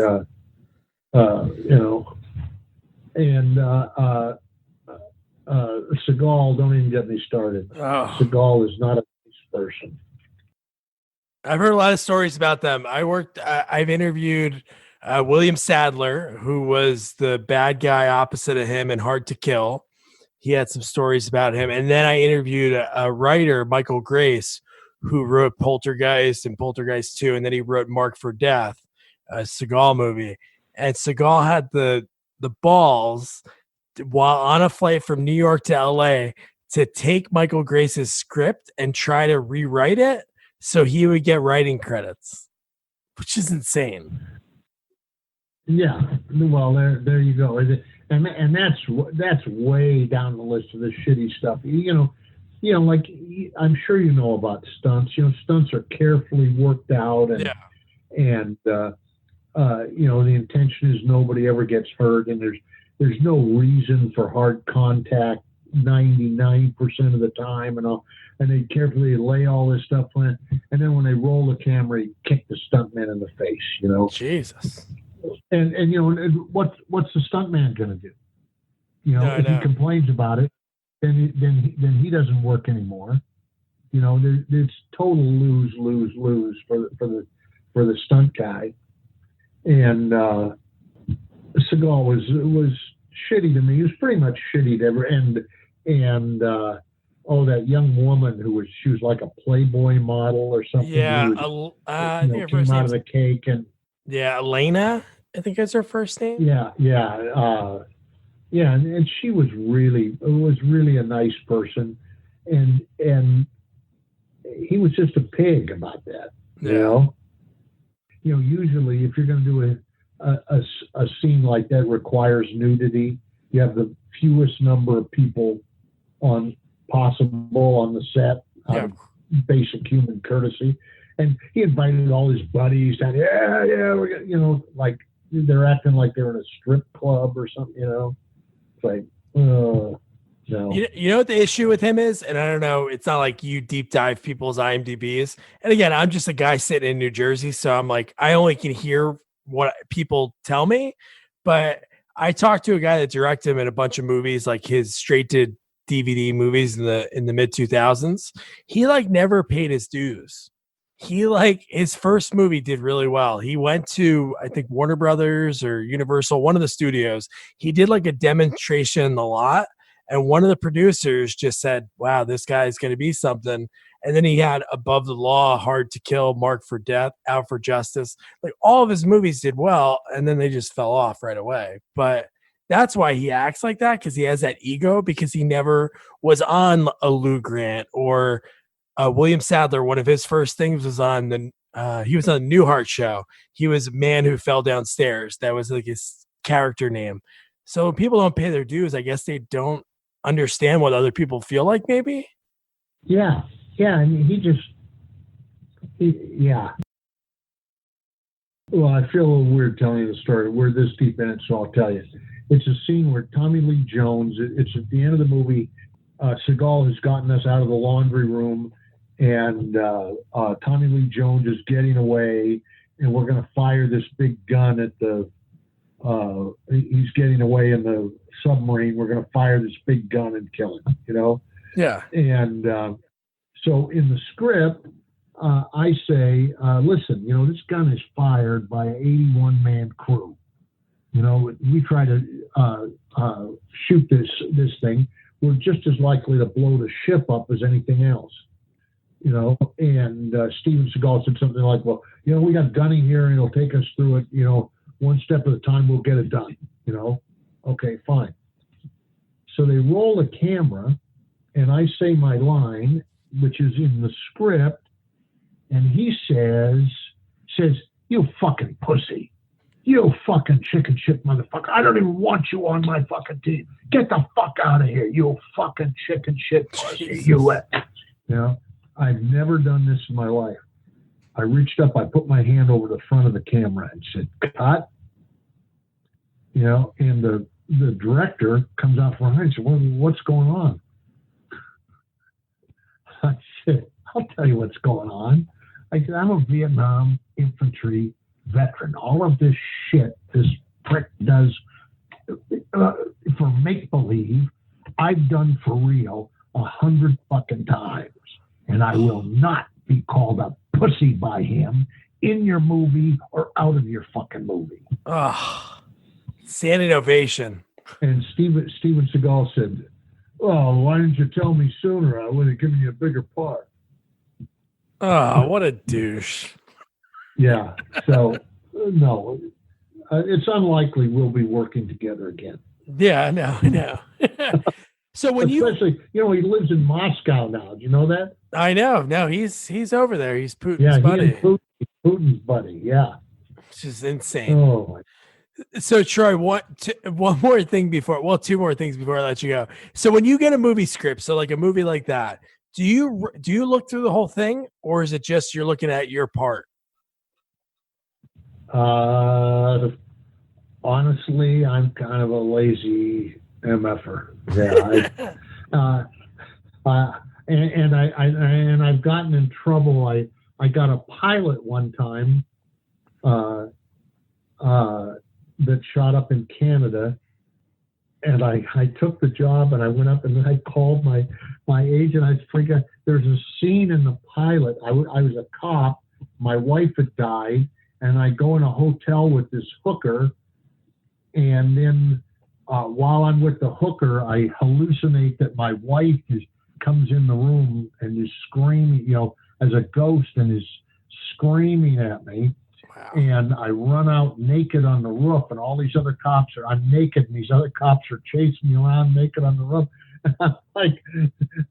Seagal, don't even get me started. Oh. Seagal is not a nice person. I've heard a lot of stories about them. I've interviewed William Sadler, who was the bad guy opposite of him in Hard to Kill. He had some stories about him. And then I interviewed a writer, Michael Grace, who wrote Poltergeist and Poltergeist 2. And then he wrote Mark for Death, a Seagal movie. And Seagal had the balls while on a flight from New York to LA to take Michael Grace's script and try to rewrite it so he would get writing credits, which is insane. Yeah. Well, there you go. And that's way down the list of the shitty stuff. Like I'm sure you know about stunts. Stunts are carefully worked out and the intention is nobody ever gets hurt, and there's no reason for hard contact 99% of the time, and they carefully lay all this stuff in, and then when they roll the camera, you kick the stuntman in the face. Jesus. And what's the stuntman going to do? If he complains about it, then he doesn't work anymore. It's total lose for the stunt guy. And Seagal was shitty to me. He was pretty much shitty to everyone. And that young woman she was like a Playboy model or something. Yeah, came out of the cake and Elena, I think that's her first name. And she was really a nice person, and he was just a pig about that. usually if you're going to do a scene like that requires nudity, you have the fewest number of people possible on the set out of basic human courtesy. And he invited all his buddies and we're like they're acting like they're in a strip club or something, It's like, no. You know what the issue with him is? And I don't know, it's not like you deep dive people's IMDb's. And again, I'm just a guy sitting in New Jersey, so I'm like, I only can hear what people tell me. But I talked to a guy that directed him in a bunch of movies, like his straight to DVD movies in the mid 2000s. He like never paid his dues. He like his first movie did really well. He went to, I think, Warner Brothers or Universal, one of the studios. He did like a demonstration in the lot. And one of the producers just said, wow, this guy's going to be something. And then he had Above the Law, Hard to Kill, Marked for Death, Out for Justice. Like all of his movies did well. And then they just fell off right away. But that's why he acts like that, because he has that ego, because he never was on a Lou Grant or William Sadler. One of his first things was on he was on the Newhart show. He was a man who fell downstairs. That was like his character name. So when people don't pay their dues, I guess they don't understand what other people feel like, maybe. Yeah. And Well, I feel a little weird telling you the story. We're this deep in it, so I'll tell you. It's a scene where Tommy Lee Jones, it's at the end of the movie. Seagal has gotten us out of the laundry room, and Tommy Lee Jones is getting away, and we're going to fire this big gun at he's getting away in the submarine. We're going to fire this big gun and kill him, Yeah. And so in the script, I say, listen, this gun is fired by an 81-man crew. We try to shoot this thing. We're just as likely to blow the ship up as anything else. And Steven Seagal said something like, well, we got gunning here and it'll take us through it, one step at a time, we'll get it done, Okay, fine. So they roll the camera and I say my line, which is in the script, and he says, you fucking pussy. You fucking chicken shit motherfucker. I don't even want you on my fucking team. Get the fuck out of here, you fucking chicken shit pussy. I've never done this in my life. I reached up, I put my hand over the front of the camera and said, cut. And the director comes out from behind and said, what's going on? I said, I'll tell you what's going on. I said, I'm a Vietnam infantry veteran. All of this shit this prick does for make-believe, I've done for real 100 fucking times. And I will not be called a pussy by him in your movie or out of your fucking movie. Oh, standing ovation. And Steven Seagal said, oh, why didn't you tell me sooner? I would have given you a bigger part. Oh, what a douche. Yeah. So, no, it's unlikely we'll be working together again. Yeah, I know. So when especially, he lives in Moscow now. Do you know that? I know. No, he's over there. He's Putin's buddy. Putin's buddy. Yeah. Which is insane. Oh. So Troy, one more thing before, two more things before I let you go. So when you get a movie script, so like a movie like that, do you look through the whole thing, or is it just you're looking at your part? Honestly, I'm kind of a lazy MFer. Yeah. And I've gotten in trouble. I got a pilot one time that shot up in Canada, and I took the job, and I went up and I called my agent. I forgot there's a scene in the pilot. I was a cop. My wife had died, and I go in a hotel with this hooker, and then while I'm with the hooker, I hallucinate that my wife comes in the room and is screaming, as a ghost, and is screaming at me. Wow. And I run out naked on the roof, and all these other cops I'm naked, and these other cops are chasing me around naked on the roof. And I'm like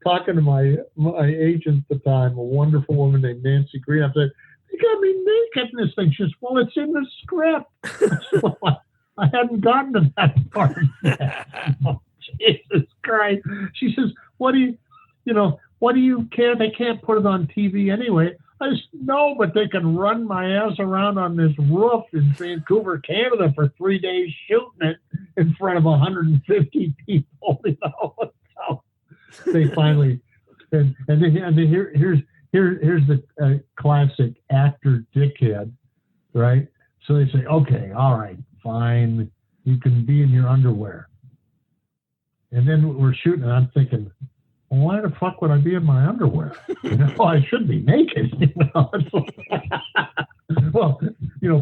talking to my agent at the time, a wonderful woman named Nancy Green. I said, You got me naked in this thing. She says, well, it's in the script. I said, well, I hadn't gotten to that part yet. Oh, Jesus Christ. She says, they can't put it on TV anyway. I said, no, but they can run my ass around on this roof in Vancouver, Canada for 3 days shooting it in front of 150 people. So they finally, and here's the classic actor dickhead, right? So they say, okay, all right, fine, you can be in your underwear. And then we're shooting, and I'm thinking, well, why the fuck would I be in my underwear? I should be naked. Well,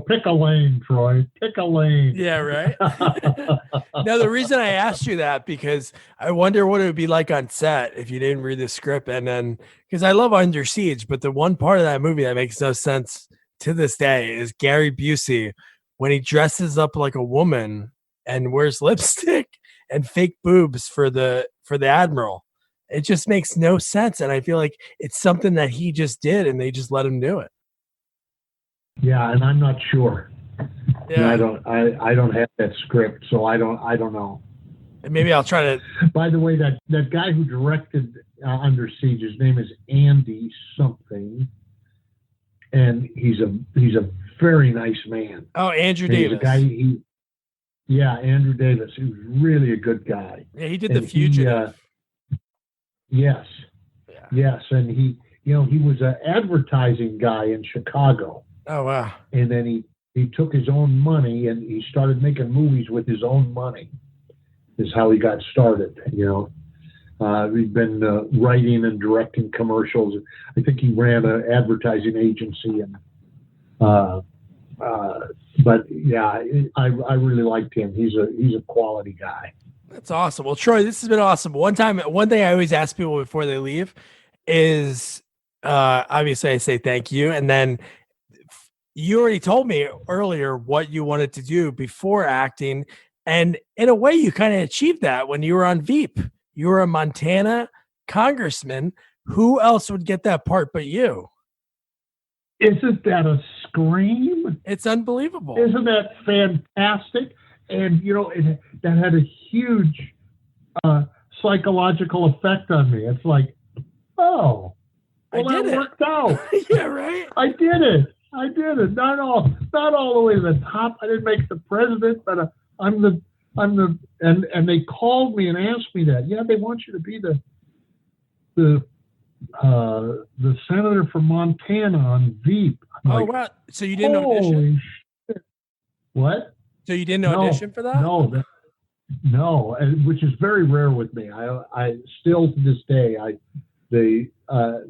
pick a lane, Troy. Pick a lane. Yeah, right. Now, the reason I asked you that, because I wonder what it would be like on set if you didn't read the script. And then, because I love Under Siege, but the one part of that movie that makes no sense to this day is Gary Busey when he dresses up like a woman and wears lipstick and fake boobs for the Admiral. It just makes no sense. And I feel like it's something that he just did and they just let him do it. Yeah, and I'm not sure. Yeah. I don't have that script, so I don't know. And maybe I'll try to. By the way, that guy who directed Under Siege, his name is Andy something, and he's a very nice man. Oh, Andrew Davis. He's a guy. Andrew Davis. He was really a good guy. Yeah, he did The Fugitive. Yes. Yeah. Yes, and he was an advertising guy in Chicago. Oh wow! And then he took his own money and he started making movies with his own money. Is how he got started. He'd been writing and directing commercials. I think he ran an advertising agency, and but yeah, I really liked him. He's a quality guy. That's awesome. Well, Troy, this has been awesome. One thing I always ask people before they leave is, obviously I say thank you. And then you already told me earlier what you wanted to do before acting. And in a way you kind of achieved that when you were on Veep. You were a Montana congressman. Who else would get that part but you? Isn't that a scream? It's unbelievable. Isn't that fantastic? And, that had a huge psychological effect on me. It's like, oh, well, that worked out. Yeah, right? I did it. Not all the way to the top. I didn't make the president, but and they called me and asked me that. Yeah, they want you to be the senator from Montana on Veep. Wow. So you didn't audition? Shit. What? So you didn't audition for that? No, which is very rare with me. I still to this day, they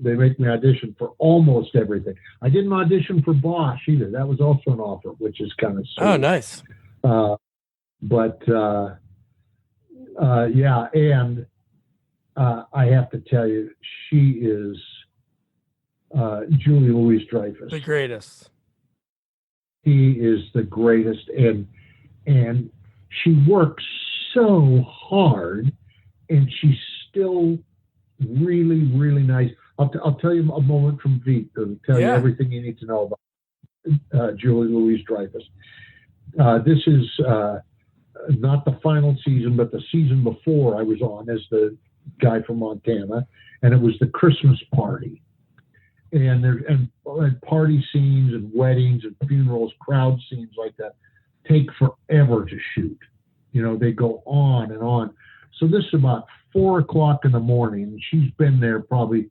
make me audition for almost everything. I didn't audition for Bosch either. That was also an offer, which is kind of sweet. Oh, nice. Yeah, and I have to tell you, she is Julie Louis-Dreyfus. The greatest. He is the greatest, and she works so hard, and she's still really, really nice. I'll tell you a moment from Veep to tell you everything you need to know about Julie Louis-Dreyfus. This is not the final season, but the season before I was on as the guy from Montana, and it was the Christmas party. And party scenes and weddings and funerals, crowd scenes like that take forever to shoot. They go on and on. So this is about 4:00 in the morning. She's been there probably,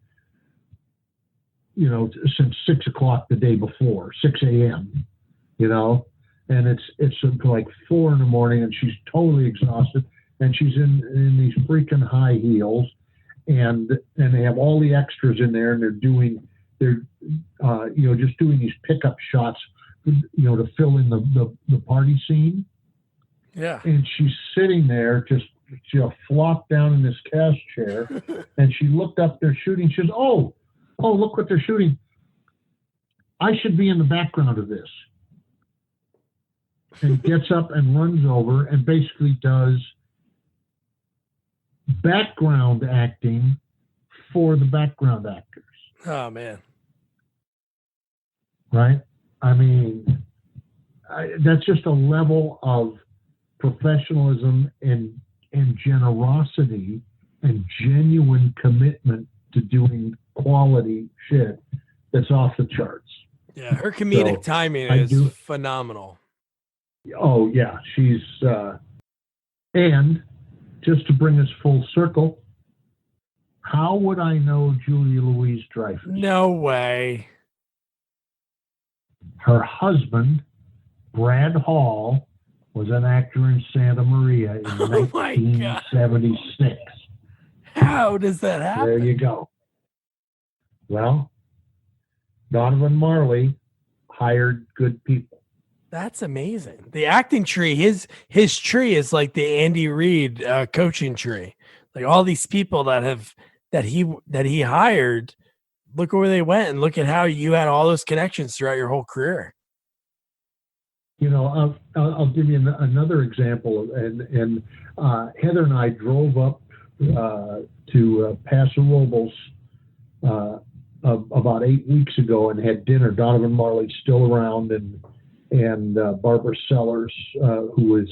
since 6:00 the day before, 6 a.m., and it's like 4 in the morning and she's totally exhausted and she's in these freaking high heels and they have all the extras in there and they're just doing these pickup shots, to fill in the party scene. Yeah. And she's sitting there just flopped down in this cast chair and she looked up, they're shooting. She says, oh, look what they're shooting. I should be in the background of this. And gets up and runs over and basically does background acting for the background actors. Oh, man. right? I mean, that's just a level of professionalism and generosity and genuine commitment to doing quality shit that's off the charts. Yeah, her comedic timing is phenomenal. Oh yeah, she's and just to bring us full circle, how would I know Julia Louise Dreyfus? No way. Her husband, Brad Hall, was an actor in Santa Maria in 1976. How does that happen? There you go. Well, Donovan Marley hired good people. That's amazing. The acting tree, his tree is like the Andy Reid coaching tree. Like all these people that he hired, look where they went, and look at how you had all those connections throughout your whole career. You know, I'll give you another example. And Heather and I drove up to Paso Robles about 8 weeks ago and had dinner. Donovan Marley's still around, and Barbara Sellers, who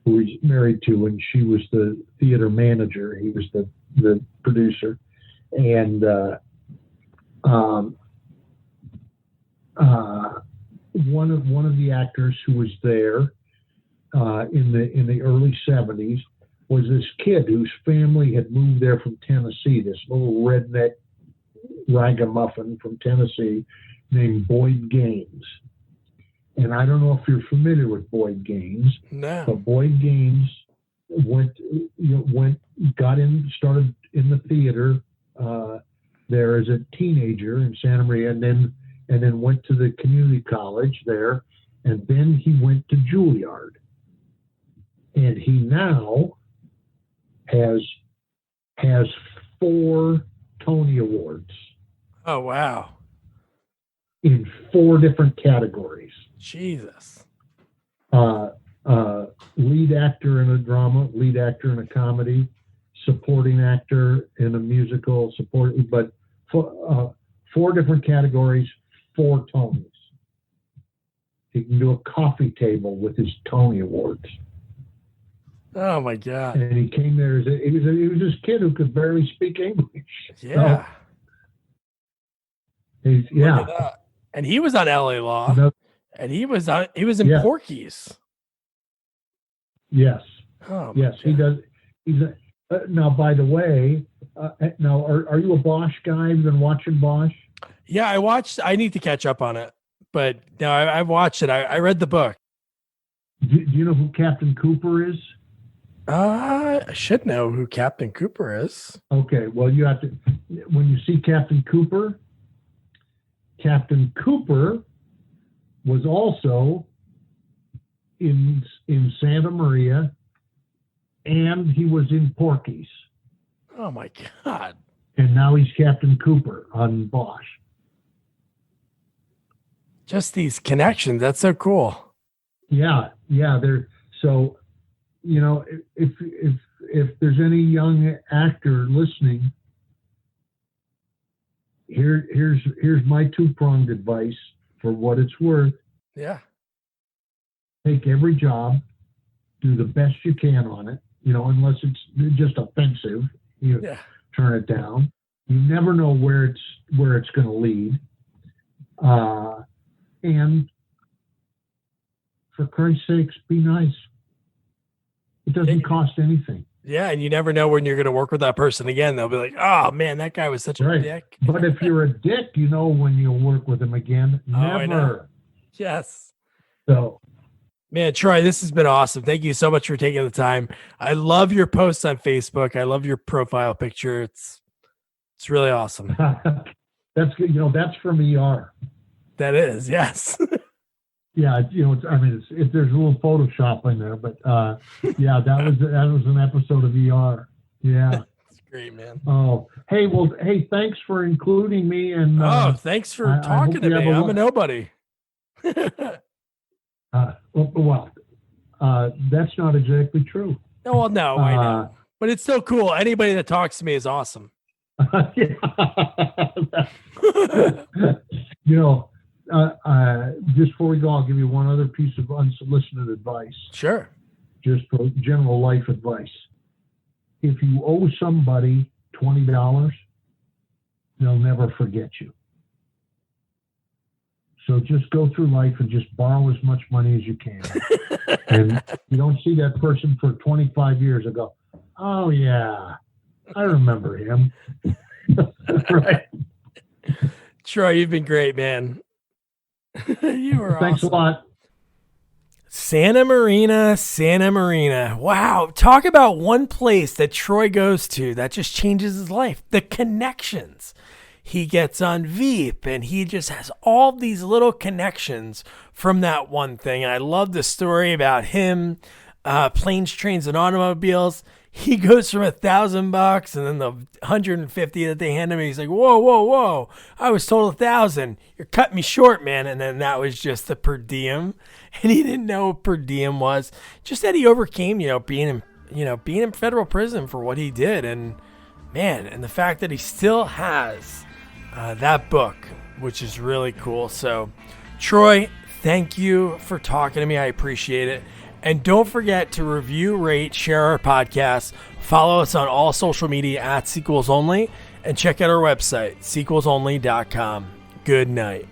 he's married to, and she was the theater manager. He was the producer, and one of the actors who was there in the early 70s was this kid whose family had moved there from Tennessee. This little redneck ragamuffin from Tennessee named Boyd Gaines. And I don't know if you're familiar with Boyd Gaines. No. But Boyd Gaines started in the theater there as a teenager in Santa Maria, and then went to the community college there, and then he went to Juilliard. And he now has 4 Tony Awards. Oh, wow. In 4 different categories. Jesus. Lead actor in a drama, lead actor in a comedy, supporting actor in a musical, but 4 different categories, 4 Tonys. He can do a coffee table with his Tony Awards. Oh my God! And he came there he was this kid who could barely speak English. Yeah. So, yeah. And he was on LA Law. And he was in Porky's. Yes. Oh, yes, he does. Now, by the way, are you a Bosch guy? Have you been watching Bosch? Yeah, I need to catch up on it, but no, I've watched it. I read the book. Do you know who Captain Cooper is? I should know who Captain Cooper is. Okay, well, you have to. When you see Captain Cooper was also in Santa Maria, and he was in Porky's. Oh my God! And now he's Captain Cooper on Bosch. Just these connections. That's so cool. Yeah. They're so. You know, if there's any young actor listening, here's my 2-pronged advice for what it's worth. Yeah. Take every job, do the best you can on it. You know, unless it's just offensive, turn it down. You never know where it's going to lead. And for Christ's sakes, be nice. It doesn't cost anything. Yeah, and you never know when you're going to work with that person again. They'll be like, "Oh man, that guy was such a dick." But if you're a dick, you know when you'll work with him again. Never. Yes. So, man, Troy, this has been awesome. Thank you so much for taking the time. I love your posts on Facebook. I love your profile picture. It's really awesome. That's good. You know, that's from ER. That is, yes. Yeah, you know, there's a little Photoshop in there, but yeah, that was an episode of ER. Yeah, that's great, man. Oh, hey, thanks for including me, and thanks for talking to me. I'm a nobody. Well, that's not exactly true. No, well, no, I know, but it's still cool. Anybody that talks to me is awesome. You know. Just before we go, I'll give you one other piece of unsolicited advice. Sure. Just for general life advice. If you owe somebody $20, they'll never forget you. So just go through life and just borrow as much money as you can. And you don't see that person for 25 years and go, oh, yeah, I remember him. Right. Troy, you've been great, man. You were Thanks awesome. a lot. Santa Marina, Santa Marina. Wow. Talk about one place that Troy goes to that just changes his life. The connections. He gets on Veep and he just has all these little connections from that one thing. And I love the story about him, planes, trains, and automobiles. He goes from $1,000 and then the 150 that they hand him, he's like, whoa. I was told 1,000. You're cutting me short, man. And then that was just the per diem. And he didn't know what per diem was. Just that he overcame, being in federal prison for what he did. And man, and the fact that he still has that book, which is really cool. So Troy, thank you for talking to me. I appreciate it. And don't forget to review, rate, share our podcast. Follow us on all social media at Sequels Only. And check out our website, sequelsonly.com. Good night.